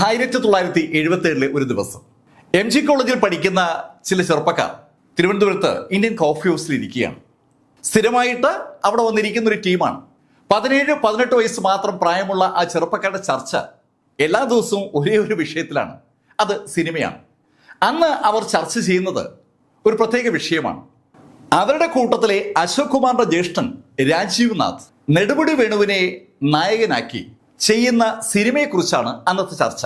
1977 ഒരു ദിവസം MG കോളേജിൽ പഠിക്കുന്ന ചില ചെറുപ്പക്കാർ തിരുവനന്തപുരത്ത് ഇന്ത്യൻ കോഫി ഹൗസിൽ ഇരിക്കുകയാണ്. സ്ഥിരമായിട്ട് അവിടെ വന്നിരിക്കുന്ന ഒരു ടീമാണ്. 17-18 വയസ്സ് മാത്രം പ്രായമുള്ള ആ ചെറുപ്പക്കാരുടെ ചർച്ച എല്ലാ ദിവസവും ഒരേ ഒരു വിഷയത്തിലാണ്. അത് സിനിമയാണ്. അന്ന് അവർ ചർച്ച ചെയ്യുന്നത് ഒരു പ്രത്യേക വിഷയമാണ്. അവരുടെ കൂട്ടത്തിലെ അശോക് കുമാറിന്റെ ജ്യേഷ്ഠൻ രാജീവ് നാഥ് നെടുമുടി വേണുവിനെ നായകനാക്കി ചെയ്യുന്ന സിനിമയെക്കുറിച്ചാണ് അന്നത്തെ ചർച്ച.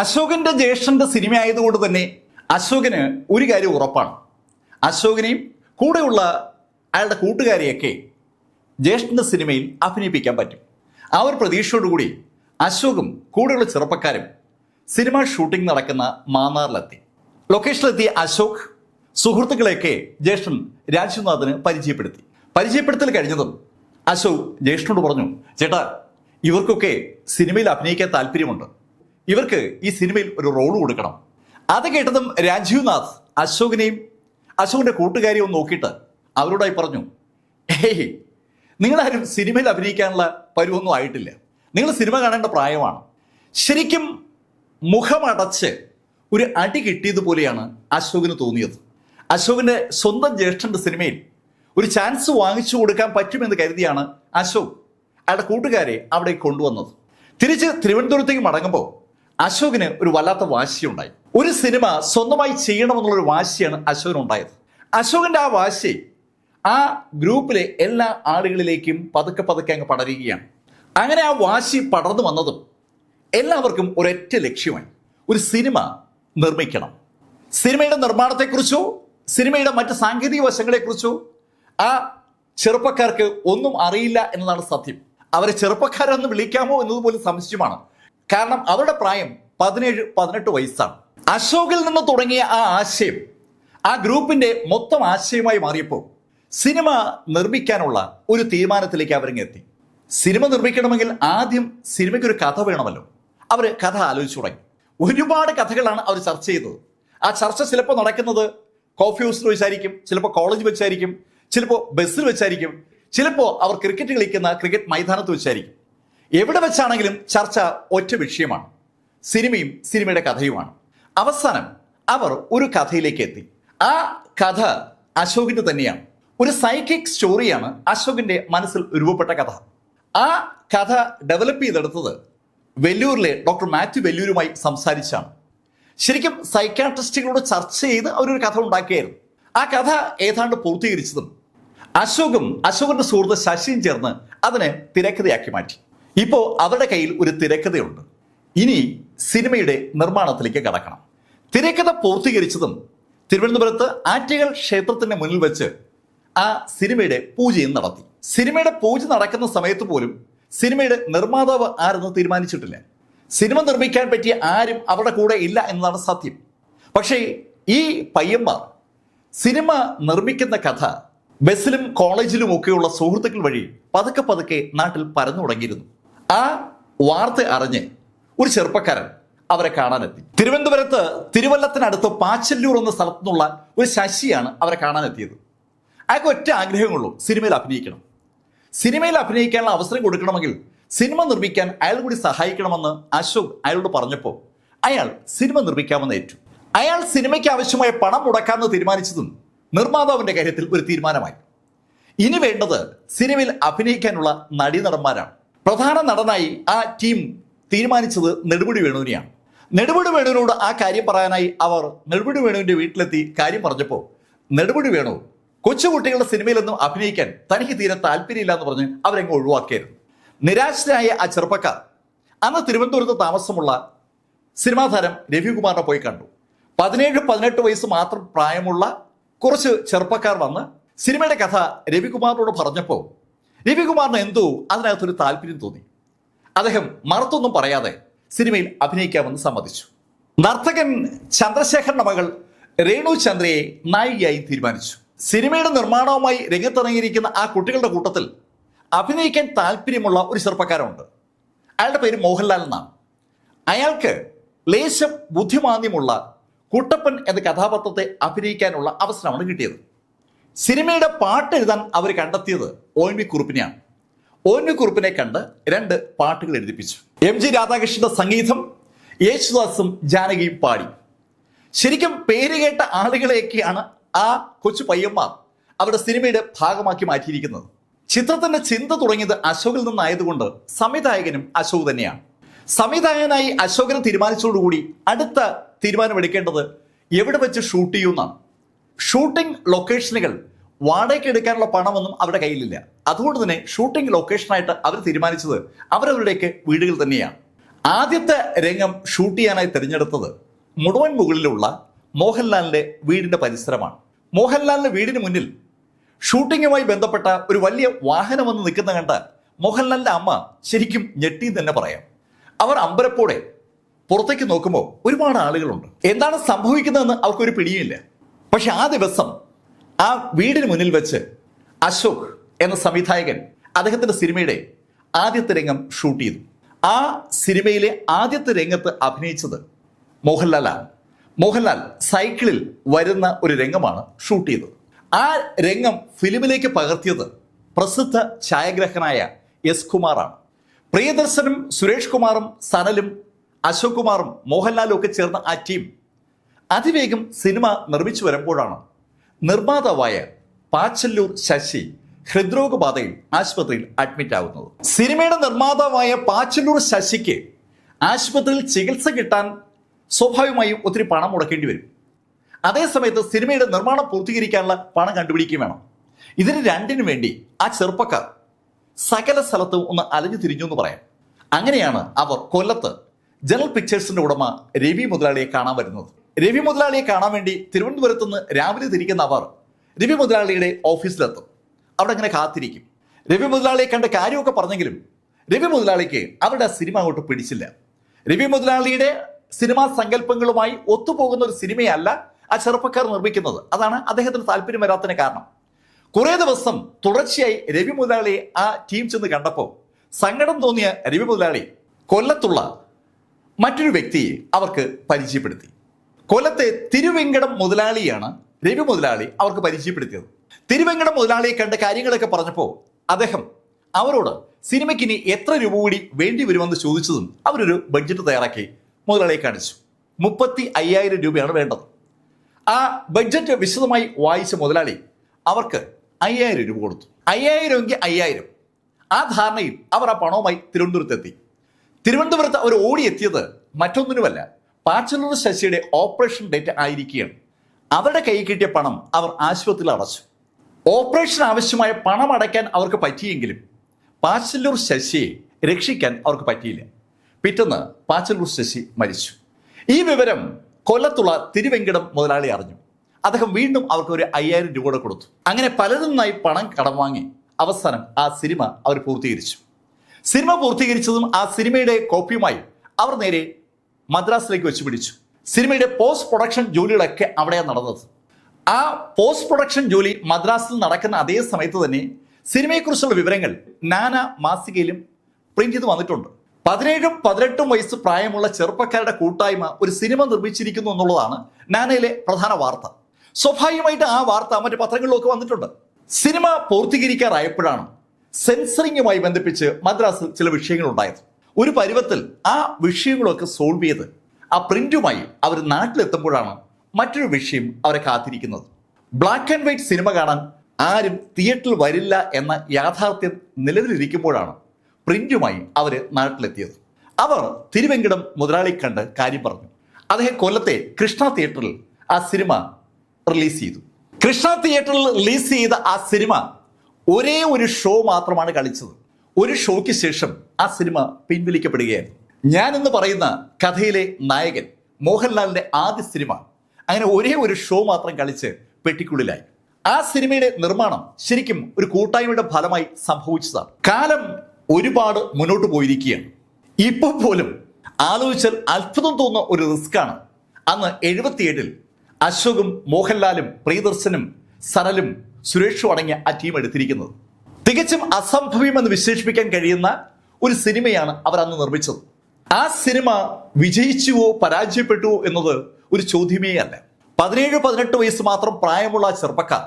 അശോകന്റെ ജ്യേഷ്ഠന്റെ സിനിമ ആയതുകൊണ്ട് തന്നെ അശോകന് ഒരു കാര്യം ഉറപ്പാണ്. അശോകനെയും കൂടെയുള്ള അയാളുടെ കൂട്ടുകാരെയൊക്കെ ജ്യേഷ്ഠന്റെ സിനിമയിൽ അഭിനയിപ്പിക്കാൻ പറ്റും. ആ ഒരു പ്രതീക്ഷയോടുകൂടി അശോകും കൂടെയുള്ള ചെറുപ്പക്കാരും സിനിമ ഷൂട്ടിംഗ് നടക്കുന്ന മാന്നാറിലെത്തി. ലൊക്കേഷനിലെത്തിയ അശോക് സുഹൃത്തുക്കളെയൊക്കെ ജ്യേഷ്ഠൻ രാജീവ്നാഥിന് പരിചയപ്പെടുത്തൽ കഴിഞ്ഞതും അശോക് ജ്യേഷ്ഠനോട് പറഞ്ഞു, ചേട്ടാ, ഇവർക്കൊക്കെ സിനിമയിൽ അഭിനയിക്കാൻ താല്പര്യമുണ്ട്. ഇവർക്ക് ഈ സിനിമയിൽ ഒരു റോൾ കൊടുക്കണം. അത് കേട്ടതും രാജീവ്നാഥ് അശോകിനെയും അശോകിന്റെ കൂട്ടുകാരെയും ഒന്ന് നോക്കിയിട്ട് അവരോടായി പറഞ്ഞു, ഏയ്, നിങ്ങളാരും സിനിമയിൽ അഭിനയിക്കാനുള്ള പരുവൊന്നും ആയിട്ടില്ല. നിങ്ങൾ സിനിമ കാണേണ്ട പ്രായമാണ്. ശരിക്കും മുഖമടച്ച് ഒരു അടി കിട്ടിയതുപോലെയാണ് അശോകിന് തോന്നിയത്. അശോകിന്റെ സ്വന്തം ജ്യേഷ്ഠന്റെ സിനിമയിൽ ഒരു ചാൻസ് വാങ്ങിച്ചു കൊടുക്കാൻ പറ്റുമെന്ന് കരുതിയാണ് അശോക് അയാളുടെ കൂട്ടുകാരെ അവിടെ കൊണ്ടുവന്നത്. തിരിച്ച് തിരുവനന്തപുരത്തേക്ക് മടങ്ങുമ്പോൾ അശോകിന് ഒരു വല്ലാത്ത വാശിയുണ്ടായി. ഒരു സിനിമ സ്വന്തമായി ചെയ്യണമെന്നുള്ളൊരു വാശിയാണ് അശോകനുണ്ടായത്. അശോകന്റെ ആ വാശി ആ ഗ്രൂപ്പിലെ എല്ലാ ആളുകളിലേക്കും പതുക്കെ അങ്ങ് പടരുകയാണ്. അങ്ങനെ ആ വാശി പടർന്നു വന്നതും എല്ലാവർക്കും ഒരൊറ്റ ലക്ഷ്യമായി, ഒരു സിനിമ നിർമ്മിക്കണം. സിനിമയുടെ നിർമ്മാണത്തെക്കുറിച്ചോ സിനിമയുടെ മറ്റ് സാങ്കേതിക വശങ്ങളെക്കുറിച്ചോ ആ ചെറുപ്പക്കാർക്ക് ഒന്നും അറിയില്ല എന്നതാണ് സത്യം. അവരെ ചെറുപ്പക്കാരെന്ന് വിളിക്കാമോ എന്നതുപോലും സംശയമാണ്. കാരണം അവരുടെ പ്രായം 17-18 വയസ്സാണ്. അശോകിൽ നിന്ന് തുടങ്ങിയ ആ ആശയം ആ ഗ്രൂപ്പിന്റെ മൊത്തം ആശയമായി മാറിയപ്പോൾ സിനിമ നിർമ്മിക്കാനുള്ള ഒരു തീരുമാനത്തിലേക്ക് അവരിങ്ങെത്തി. സിനിമ നിർമ്മിക്കണമെങ്കിൽ ആദ്യം സിനിമയ്ക്ക് ഒരു കഥ വേണമല്ലോ. അവർ കഥ ആലോചിച്ചു തുടങ്ങി. ഒരുപാട് കഥകളാണ് അവർ ചർച്ച ചെയ്തത്. ആ ചർച്ച ചിലപ്പോൾ നടക്കുന്നത് കോഫി ഹൗസിൽ വെച്ചായിരിക്കും, ചിലപ്പോൾ കോളേജ് വെച്ചായിരിക്കും, ചിലപ്പോൾ ബസ്സിൽ വെച്ചായിരിക്കും, ചിലപ്പോൾ അവർ ക്രിക്കറ്റ് കളിക്കുന്ന ക്രിക്കറ്റ് മൈതാനത്ത് വെച്ചായിരിക്കും. എവിടെ വെച്ചാണെങ്കിലും ചർച്ച ഒറ്റ വിഷയമാണ്, സിനിമയും സിനിമയുടെ കഥയുമാണ്. അവസാനം അവർ ഒരു കഥയിലേക്ക് എത്തി. ആ കഥ അശോകിന്റെ തന്നെയാണ്. ഒരു സൈക്കിക് സ്റ്റോറിയാണ് അശോകിന്റെ മനസ്സിൽ രൂപപ്പെട്ട കഥ. ആ കഥ ഡെവലപ്പ് ചെയ്തെടുത്തത് വെല്ലൂരിലെ ഡോക്ടർ മാത്യു വെല്ലൂരുമായി സംസാരിച്ചാണ്. ശരിക്കും സൈക്കാട്രിസ്റ്റുകളോട് ചർച്ച ചെയ്ത് അവരൊരു കഥ ഉണ്ടാക്കിയായിരുന്നു. ആ കഥ ഏതാണ്ട് പൂർത്തീകരിച്ചതും അശോകും അശോകന്റെ സുഹൃത്ത് ശശിയും ചേർന്ന് അതിനെ തിരക്കഥയാക്കി മാറ്റി. ഇപ്പോൾ അവരുടെ കയ്യിൽ ഒരു തിരക്കഥയുണ്ട്. ഇനി സിനിമയുടെ നിർമ്മാണത്തിലേക്ക് കടക്കണം. തിരക്കഥ പൂർത്തീകരിച്ചതും തിരുവനന്തപുരത്ത് ആറ്റുകാൽ ക്ഷേത്രത്തിന്റെ മുന്നിൽ വെച്ച് ആ സിനിമയുടെ പൂജയും നടത്തി. സിനിമയുടെ പൂജ നടക്കുന്ന സമയത്ത് പോലും സിനിമയുടെ നിർമ്മാതാവ് ആരെന്ന് തീരുമാനിച്ചിട്ടില്ല. സിനിമ നിർമ്മിക്കാൻ പറ്റിയ ആരും അവരുടെ കൂടെ ഇല്ല എന്നതാണ് സത്യം. പക്ഷേ ഈ പയ്യന്മാർ സിനിമ നിർമ്മിക്കുന്ന കഥ ബസ്സിലും കോളേജിലും ഒക്കെയുള്ള സുഹൃത്തുക്കൾ വഴി പതുക്കെ നാട്ടിൽ പരന്നു തുടങ്ങിയിരുന്നു. ആ വാർത്ത അറിഞ്ഞ് ഒരു ചെറുപ്പക്കാരൻ അവരെ കാണാനെത്തി. തിരുവനന്തപുരത്ത് തിരുവല്ലത്തിനടുത്ത് പാച്ചല്ലൂർ എന്ന സ്ഥലത്തു നിന്നുള്ള ഒരു ശശിയാണ് അവരെ കാണാനെത്തിയത്. അയാൾക്ക് ഒറ്റ ആഗ്രഹമുള്ളൂ, സിനിമയിൽ അഭിനയിക്കണം. സിനിമയിൽ അഭിനയിക്കാനുള്ള അവസരം കൊടുക്കണമെങ്കിൽ സിനിമ നിർമ്മിക്കാൻ അയാൾ കൂടി സഹായിക്കണമെന്ന് അശോക് അയാളോട് പറഞ്ഞപ്പോൾ അയാൾ സിനിമ നിർമ്മിക്കാമെന്ന് ഏറ്റു. അയാൾ സിനിമയ്ക്ക് ആവശ്യമായ പണം മുടക്കാമെന്ന് തീരുമാനിച്ചതും നിർമ്മാതാവിന്റെ കാര്യത്തിൽ ഒരു തീരുമാനമായി. ഇനി വേണ്ടത് സിനിമയിൽ അഭിനയിക്കാനുള്ള നടീനടന്മാരാണ്. പ്രധാന നടനായി ആ ടീം തീരുമാനിച്ചത് നെടുമുടി വേണുവിനെയാണ്. നെടുമുടി വേണുവിനോട് ആ കാര്യം പറയാനായി അവർ നെടുമുടി വേണുവിന്റെ വീട്ടിലെത്തി കാര്യം പറഞ്ഞപ്പോൾ നെടുമുടി വേണു കൊച്ചുകുട്ടികളുടെ സിനിമയിലൊന്നും അഭിനയിക്കാൻ തനിക്ക് തീരെ താല്പര്യമില്ല എന്ന് പറഞ്ഞ് അവരെങ്ങ് ഒഴിവാക്കിയായിരുന്നു. നിരാശരായ ആ ചെറുപ്പക്കാർ അന്ന് തിരുവനന്തപുരത്ത് താമസമുള്ള സിനിമാ താരം രവികുമാറിനെ പോയി കണ്ടു. 17-18 വയസ്സ് മാത്രം പ്രായമുള്ള കുറച്ച് ചെറുപ്പക്കാർ വന്ന് സിനിമയുടെ കഥ രവികുമാറിനോട് പറഞ്ഞപ്പോൾ രവികുമാറിന് എന്തോ അതിനകത്തൊരു താല്പര്യം തോന്നി. അദ്ദേഹം മറുത്തൊന്നും പറയാതെ സിനിമയിൽ അഭിനയിക്കാമെന്ന് സമ്മതിച്ചു. നർത്തകൻ ചന്ദ്രശേഖരന്റെ മകൾ രേണു ചന്ദ്രയെ നായികയായി തീരുമാനിച്ചു. സിനിമയുടെ നിർമ്മാണവുമായി രംഗത്തിറങ്ങിയിരിക്കുന്ന ആ കുട്ടികളുടെ കൂട്ടത്തിൽ അഭിനയിക്കാൻ താല്പര്യമുള്ള ഒരു ചെറുപ്പക്കാരുണ്ട്. അയാളുടെ പേര് മോഹൻലാൽ എന്നാണ്. അയാൾക്ക് ലേശം ബുദ്ധിമാന്ദ്യമുള്ള കുട്ടപ്പൻ എന്ന കഥാപാത്രത്തെ അഭിനയിക്കാനുള്ള അവസരമാണ് കിട്ടിയത്. സിനിമയുടെ പാട്ട് എഴുതാൻ അവർ കണ്ടെത്തിയത് ONV കുറുപ്പിനെയാണ്. ONV കുറുപ്പിനെ കണ്ട് 2 പാട്ടുകൾ എഴുതിപ്പിച്ചു. MG രാധാകൃഷ്ണന്റെ സംഗീതം, യേശുദാസും ജാനകിയും പാടി. ശരിക്കും പേരുകേട്ട ആളുകളെയൊക്കെയാണ് ആ കൊച്ചു പയ്യന്മാർ അവരുടെ സിനിമയുടെ ഭാഗമാക്കി മാറ്റിയിരിക്കുന്നത്. ചിത്രത്തിന്റെ ചിന്ത തുടങ്ങിയത് അശോകിൽ നിന്നായതുകൊണ്ട് സംവിധായകനും അശോക് തന്നെയാണ്. സംവിധായകനായി അശോകനെ തീരുമാനിച്ചതോടുകൂടി അടുത്ത തീരുമാനമെടുക്കേണ്ടത് എവിടെ വെച്ച് ഷൂട്ട് ചെയ്യുമെന്നാണ്. ഷൂട്ടിംഗ് ലൊക്കേഷനുകൾ വാടകയ്ക്ക് എടുക്കാനുള്ള പണമൊന്നും അവരുടെ കയ്യിലില്ല. അതുകൊണ്ട് തന്നെ ഷൂട്ടിംഗ് ലൊക്കേഷനായിട്ട് അവർ തീരുമാനിച്ചത് അവരവരുടെയൊക്കെ വീടുകൾ തന്നെയാണ്. ആദ്യത്തെ രംഗം ഷൂട്ട് ചെയ്യാനായി തിരഞ്ഞെടുത്തത് മുഴുവൻ മുകളിലുള്ള മോഹൻലാലിന്റെ വീടിന്റെ പരിസരമാണ്. മോഹൻലാലിന്റെ വീടിന് മുന്നിൽ ഷൂട്ടിങ്ങുമായി ബന്ധപ്പെട്ട ഒരു വലിയ വാഹനം വന്ന് നിൽക്കുന്ന കണ്ട മോഹൻലാലിന്റെ അമ്മ ശരിക്കും ഞെട്ടി തന്നെ പറയാം. അവർ അമ്പരപ്പോടെ പുറത്തേക്ക് നോക്കുമ്പോൾ ഒരുപാട് ആളുകളുണ്ട്. എന്താണ് സംഭവിക്കുന്നതെന്ന് അവർക്കൊരു പിടിയുമില്ല. പക്ഷെ ആ ദിവസം ആ വീടിന് മുന്നിൽ വെച്ച് അശോക് എന്ന സംവിധായകൻ അദ്ദേഹത്തിന്റെ സിനിമയുടെ ആദ്യത്തെ രംഗം ഷൂട്ട് ചെയ്തു. ആ സിനിമയിലെ ആദ്യത്തെ രംഗത്ത് അഭിനയിച്ചത് മോഹൻലാലാണ്. മോഹൻലാൽ സൈക്കിളിൽ വരുന്ന ഒരു രംഗമാണ് ഷൂട്ട് ചെയ്തത്. ആ രംഗം ഫിലിമിലേക്ക് പകർത്തിയത് പ്രസിദ്ധ ഛായാഗ്രഹകനായ എസ് കുമാറാണ്. പ്രിയദർശനും സുരേഷ് കുമാറും സനലും അശോക് കുമാറും മോഹൻലാലും ഒക്കെ ചേർന്ന ആ ടീം അതിവേഗം സിനിമ നിർമ്മിച്ചു വരുമ്പോഴാണ് നിർമ്മാതാവായ പാച്ചല്ലൂർ ശശി ഹൃദ്രോഗബാധയിൽ ആശുപത്രിയിൽ അഡ്മിറ്റ് ആകുന്നത്. സിനിമയുടെ നിർമ്മാതാവായ പാച്ചല്ലൂർ ശശിക്ക് ആശുപത്രിയിൽ ചികിത്സ കിട്ടാൻ സ്വാഭാവികമായും ഒത്തിരി പണം മുടക്കേണ്ടി വരും. അതേസമയത്ത് സിനിമയുടെ നിർമ്മാണം പൂർത്തീകരിക്കാനുള്ള പണം കണ്ടുപിടിക്കുകയും വേണം. ഇതിന് രണ്ടിനു വേണ്ടി ആ ചെറുപ്പക്കാർ സകല സ്ഥലത്തും ഒന്ന് അലഞ്ഞു തിരിഞ്ഞു എന്ന് പറയാം. അങ്ങനെയാണ് അവർ കൊല്ലത്ത് ജനറൽ പിക്ചേഴ്സിന്റെ ഉടമ രവി മുതലാളിയെ കാണാൻ വരുന്നത്. രവി മുതലാളിയെ കാണാൻ വേണ്ടി തിരുവനന്തപുരത്ത് നിന്ന് രാവിലെ തിരിക്കുന്ന അവർ രവി മുതലാളിയുടെ ഓഫീസിലെത്തും. അവിടെ അങ്ങനെ കാത്തിരിക്കും. രവി മുതലാളിയെ കണ്ട കാര്യമൊക്കെ പറഞ്ഞെങ്കിലും രവി മുതലാളിക്ക് അവരുടെ സിനിമ അങ്ങോട്ട് പിടിച്ചില്ല. രവി മുതലാളിയുടെ സിനിമാ സങ്കല്പങ്ങളുമായി ഒത്തുപോകുന്ന ഒരു സിനിമയല്ല ആ ചെറുപ്പക്കാർ നിർമ്മിക്കുന്നത്. അതാണ് അദ്ദേഹത്തിന് താല്പര്യം വരാത്തതിന് കാരണം. കുറെ ദിവസം തുടർച്ചയായി രവി മുതലാളിയെ ആ ടീം ചെന്ന് കണ്ടപ്പോൾ സങ്കടം തോന്നിയ രവി മുതലാളി കൊല്ലത്തുള്ള മറ്റൊരു വ്യക്തിയെ അവർക്ക് പരിചയപ്പെടുത്തി. കൊല്ലത്തെ തിരുവെങ്കടം മുതലാളിയാണ് രവി മുതലാളി അവർക്ക് പരിചയപ്പെടുത്തിയത്. തിരുവെങ്കടം മുതലാളിയെ കണ്ട കാര്യങ്ങളൊക്കെ പറഞ്ഞപ്പോൾ അദ്ദേഹം അവരോട് സിനിമയ്ക്ക് ഇനി എത്ര രൂപ കൂടി വേണ്ടി വരുമെന്ന് ചോദിച്ചതും അവരൊരു ബഡ്ജറ്റ് തയ്യാറാക്കി മുതലാളിയെ കാണിച്ചു. 35,000 രൂപയാണ് വേണ്ടത്. ആ ബഡ്ജറ്റ് വിശദമായി വായിച്ച മുതലാളി അവർക്ക് 5,000 രൂപ കൊടുത്തു. 5,000 എങ്കിൽ 5,000. ആ ധാരണയിൽ അവർ ആ പണവുമായി തിരുവനന്തപുരത്തെത്തി. തിരുവനന്തപുരത്ത് അവർ ഓടിയെത്തിയത് മറ്റൊന്നിനുമല്ല, പാച്ചല്ലൂർ ശശിയുടെ ഓപ്പറേഷൻ ഡേറ്റ് ആയിരിക്കുകയാണ്. അവരുടെ കയ്യിൽ കിട്ടിയ പണം അവർ ആശുപത്രിയിൽ അടച്ചു. ഓപ്പറേഷൻ ആവശ്യമായ പണം അടയ്ക്കാൻ അവർക്ക് പറ്റിയെങ്കിലും പാച്ചല്ലൂർ ശശിയെ രക്ഷിക്കാൻ അവർക്ക് പറ്റിയില്ല. പിറ്റേന്ന് പാച്ചല്ലൂർ ശശി മരിച്ചു. ഈ വിവരം കൊല്ലത്തുള്ള തിരുവെങ്കടം മുതലാളി അറിഞ്ഞു. അദ്ദേഹം വീണ്ടും അവർക്ക് ഒരു 5,000 രൂപ കൂടെ കൊടുത്തു. അങ്ങനെ പലരിൽ നിന്നായി പണം കടം വാങ്ങി അവസാനം ആ സിനിമ അവർ പൂർത്തീകരിച്ചു. സിനിമ പൂർത്തീകരിച്ചതും ആ സിനിമയുടെ കോപ്പിയുമായി അവർ നേരെ മദ്രാസിലേക്ക് വെച്ച് പിടിച്ചു. സിനിമയുടെ പോസ്റ്റ് പ്രൊഡക്ഷൻ ജോലികളൊക്കെ അവിടെയാണ് നടന്നത്. ആ പോസ്റ്റ് പ്രൊഡക്ഷൻ ജോലി മദ്രാസിൽ നടക്കുന്ന അതേ സമയത്ത് തന്നെ സിനിമയെക്കുറിച്ചുള്ള വിവരങ്ങൾ നാന മാസികയിലും പ്രിന്റ് ചെയ്ത് വന്നിട്ടുണ്ട്. 17-18 വയസ്സ് പ്രായമുള്ള ചെറുപ്പക്കാരുടെ കൂട്ടായ്മ ഒരു സിനിമ നിർമ്മിച്ചിരിക്കുന്നു എന്നുള്ളതാണ് നാനയിലെ പ്രധാന വാർത്ത. സ്വാഭാവികമായിട്ട് ആ വാർത്ത മറ്റു പത്രങ്ങളിലൊക്കെ വന്നിട്ടുണ്ട്. സിനിമ പൂർത്തീകരിക്കാറായപ്പോഴാണ് സെൻസറിങ്ങുമായി ബന്ധിപ്പിച്ച് മദ്രാസിൽ ചില വിഷയങ്ങൾ ഉണ്ടായത്. ഒരു പരുവത്തിൽ ആ വിഷയങ്ങളൊക്കെ സോൾവ് ചെയ്ത് ആ പ്രിന്റുമായി അവർ നാട്ടിലെത്തുമ്പോഴാണ് മറ്റൊരു വിഷയം അവരെ കാത്തിരിക്കുന്നത്. ബ്ലാക്ക് ആൻഡ് വൈറ്റ് സിനിമ കാണാൻ ആരും തിയേറ്ററിൽ വരില്ല എന്ന യാഥാർത്ഥ്യം നിലവിലിരിക്കുമ്പോഴാണ് പ്രിന്റുമായി അവർ നാട്ടിലെത്തിയത്. അവർ തിരുവെങ്കടം മുതലാളി കണ്ട് കാര്യം പറഞ്ഞു. അദ്ദേഹം കൊല്ലത്തെ കൃഷ്ണ തിയേറ്ററിൽ ആ സിനിമ റിലീസ് ചെയ്തു. കൃഷ്ണ തിയേറ്ററിൽ റിലീസ് ചെയ്ത ആ സിനിമ ഒരേ ഒരു ഷോ മാത്രമാണ് കളിച്ചത്. ഒരു ഷോയ്ക്ക് ശേഷം ആ സിനിമ പിൻവലിക്കപ്പെടുകയായിരുന്നു. ഞാൻ എന്ന് പറയുന്ന കഥയിലെ നായകൻ മോഹൻലാലിന്റെ ആദ്യ സിനിമ അങ്ങനെ ഒരേ ഒരു ഷോ മാത്രം കളിച്ച് പെട്ടിക്കുള്ളിലായി. ആ സിനിമയുടെ നിർമ്മാണം ശരിക്കും ഒരു കൂട്ടായ്മയുടെ ഫലമായി സംഭവിച്ചതാണ്. കാലം ഒരുപാട് മുന്നോട്ട് പോയിരിക്കുകയാണ്. ഇപ്പോൾ പോലും ആലോചിച്ചാൽ അത്ഭുതം തോന്നുന്ന ഒരു റിസ്ക്കാണ് അന്ന് 77-ൽ അശോകും മോഹൻലാലും പ്രിയദർശനും സനലും സുരേഷും അടങ്ങിയ ആ ടീം എടുത്തിരിക്കുന്നത്. തികച്ചും അസംഭവ്യമെന്ന് വിശേഷിപ്പിക്കാൻ കഴിയുന്ന ഒരു സിനിമയാണ് അവർ അന്ന് നിർമ്മിച്ചത്. ആ സിനിമ വിജയിച്ചുവോ പരാജയപ്പെട്ടുവോ എന്നത് ഒരു ചോദ്യമേ അല്ല. 17-18 വയസ്സ് മാത്രം പ്രായമുള്ള ആ ചെറുപ്പക്കാർ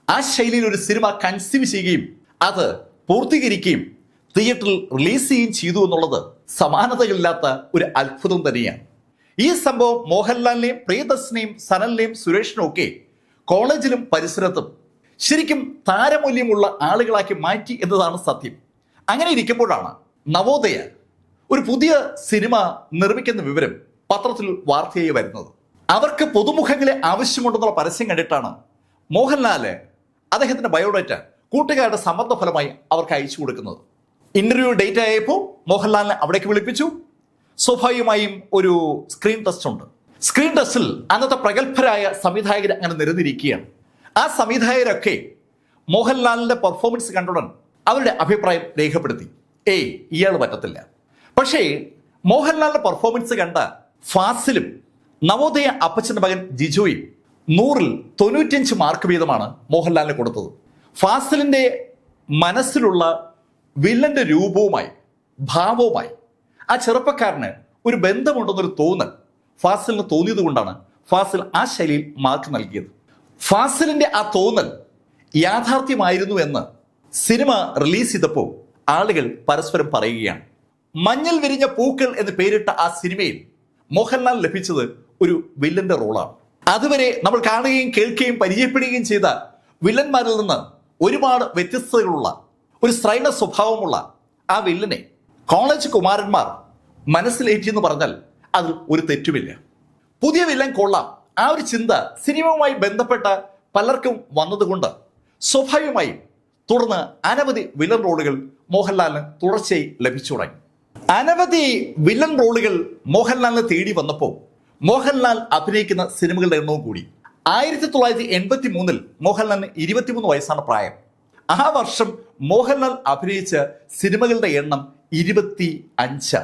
ആ ശൈലിയിൽ ഒരു സിനിമ കൺസീവ് ചെയ്യുകയും അത് പൂർത്തീകരിക്കുകയും തിയേറ്ററിൽ റിലീസ് ചെയ്യുകയും ചെയ്തു എന്നുള്ളത് സമാനതകളില്ലാത്ത ഒരു അത്ഭുതം തന്നെയാണ്. ഈ സംഭവം മോഹൻലാലിനെയും പ്രിയദർശനെയും സനലിനെയും സുരേഷിനും ഒക്കെ കോളേജിലും പരിസരത്തും ശരിക്കും താരമൂല്യമുള്ള ആളുകളാക്കി മാറ്റി എന്നതാണ് സത്യം. അങ്ങനെ ഇരിക്കുമ്പോഴാണ് നവോദയ ഒരു പുതിയ സിനിമ നിർമ്മിക്കുന്ന വിവരം പത്രത്തിൽ വാർത്തയായി വരുന്നത്. അവർക്ക് പുതുമുഖങ്ങളെ ആവശ്യമുണ്ടെന്നുള്ള പരസ്യം കണ്ടിട്ടാണ് മോഹൻലാല് അദ്ദേഹത്തിന്റെ ബയോഡേറ്റ കൂട്ടുകാരുടെ സമ്മർദ്ദ ഫലമായി അവർക്ക് അയച്ചു കൊടുക്കുന്നത്. ഇന്റർവ്യൂ ഡേറ്റ് ആയപ്പോൾ മോഹൻലാലിനെ അവിടേക്ക് വിളിപ്പിച്ചു. സ്വാഭാവികമായും ഒരു സ്ക്രീൻ ടെസ്റ്റ് ഉണ്ട്. സ്ക്രീൻ ടെസ്റ്റിൽ അന്നത്തെ പ്രഗത്ഭരായ സംവിധായകർ അങ്ങനെ നിരന്നിരിക്കുകയാണ്. ആ സംവിധായകരൊക്കെ മോഹൻലാലിന്റെ പെർഫോമൻസ് കണ്ടുടൻ അവരുടെ അഭിപ്രായം രേഖപ്പെടുത്തി. ഇയാൾ പറ്റത്തില്ല. പക്ഷേ മോഹൻലാലിന്റെ പെർഫോമൻസ് കണ്ട ഫാസിലും നവോദയ അപ്പച്ചന്റെ മകൻ ജിജോയും 100-ൽ 95 മാർക്ക് വീതമാണ് മോഹൻലാലിന് കൊടുത്തത്. ഫാസിലിന്റെ മനസ്സിലുള്ള വില്ലന്റെ രൂപവുമായി ഭാവവുമായി ആ ചെറുപ്പക്കാരന് ഒരു ബന്ധമുണ്ടെന്നൊരു തോന്നൽ ഫാസിലിന് തോന്നിയത് കൊണ്ടാണ് ഫാസിൽ ആ ശൈലിയിൽ മാർക്ക് നൽകിയത്. ഫാസിലിന്റെ ആ തോന്നൽ യാഥാർത്ഥ്യമായിരുന്നു എന്ന് സിനിമ റിലീസ് ചെയ്തപ്പോൾ ആളുകൾ പരസ്പരം പറയുകയാണ്. മഞ്ഞൾ വിരിഞ്ഞ പൂക്കൾ എന്ന് പേരിട്ട ആ സിനിമയിൽ മോഹൻലാൽ ലഭിച്ചത് ഒരു വില്ലന്റെ റോളാണ്. അതുവരെ നമ്മൾ കാണുകയും കേൾക്കുകയും പരിചയപ്പെടുകയും ചെയ്ത വില്ലന്മാരിൽ നിന്ന് ഒരുപാട് വ്യത്യസ്തതകളുള്ള ഒരു സ്ത്രൈണ സ്വഭാവമുള്ള ആ വില്ലനെ കോളേജ് കുമാരന്മാർ മനസ്സിലേറ്റിയെന്ന് പറഞ്ഞാൽ അതിൽ ഒരു തെറ്റുമില്ല. പുതിയ വില്ലൻ കൊള്ളാം, ആ ഒരു ചിന്ത സിനിമയുമായി ബന്ധപ്പെട്ട പലർക്കും വന്നതുകൊണ്ട് സ്വാഭാവികമായും തുടർന്ന് അനവധി വില്ലൻ റോളുകൾ മോഹൻലാലിന് തുടർച്ചയായി ലഭിച്ചു തുടങ്ങി. അനവധി വില്ലൻ റോളുകൾ മോഹൻലാലിനെ തേടി വന്നപ്പോൾ മോഹൻലാൽ അഭിനയിക്കുന്ന സിനിമകളുടെ എണ്ണവും കൂടി. 1983-ൽ മോഹൻലാലിന് 23 വയസ്സാണ് പ്രായം. ആ വർഷം മോഹൻലാൽ അഭിനയിച്ച സിനിമകളുടെ എണ്ണം 25.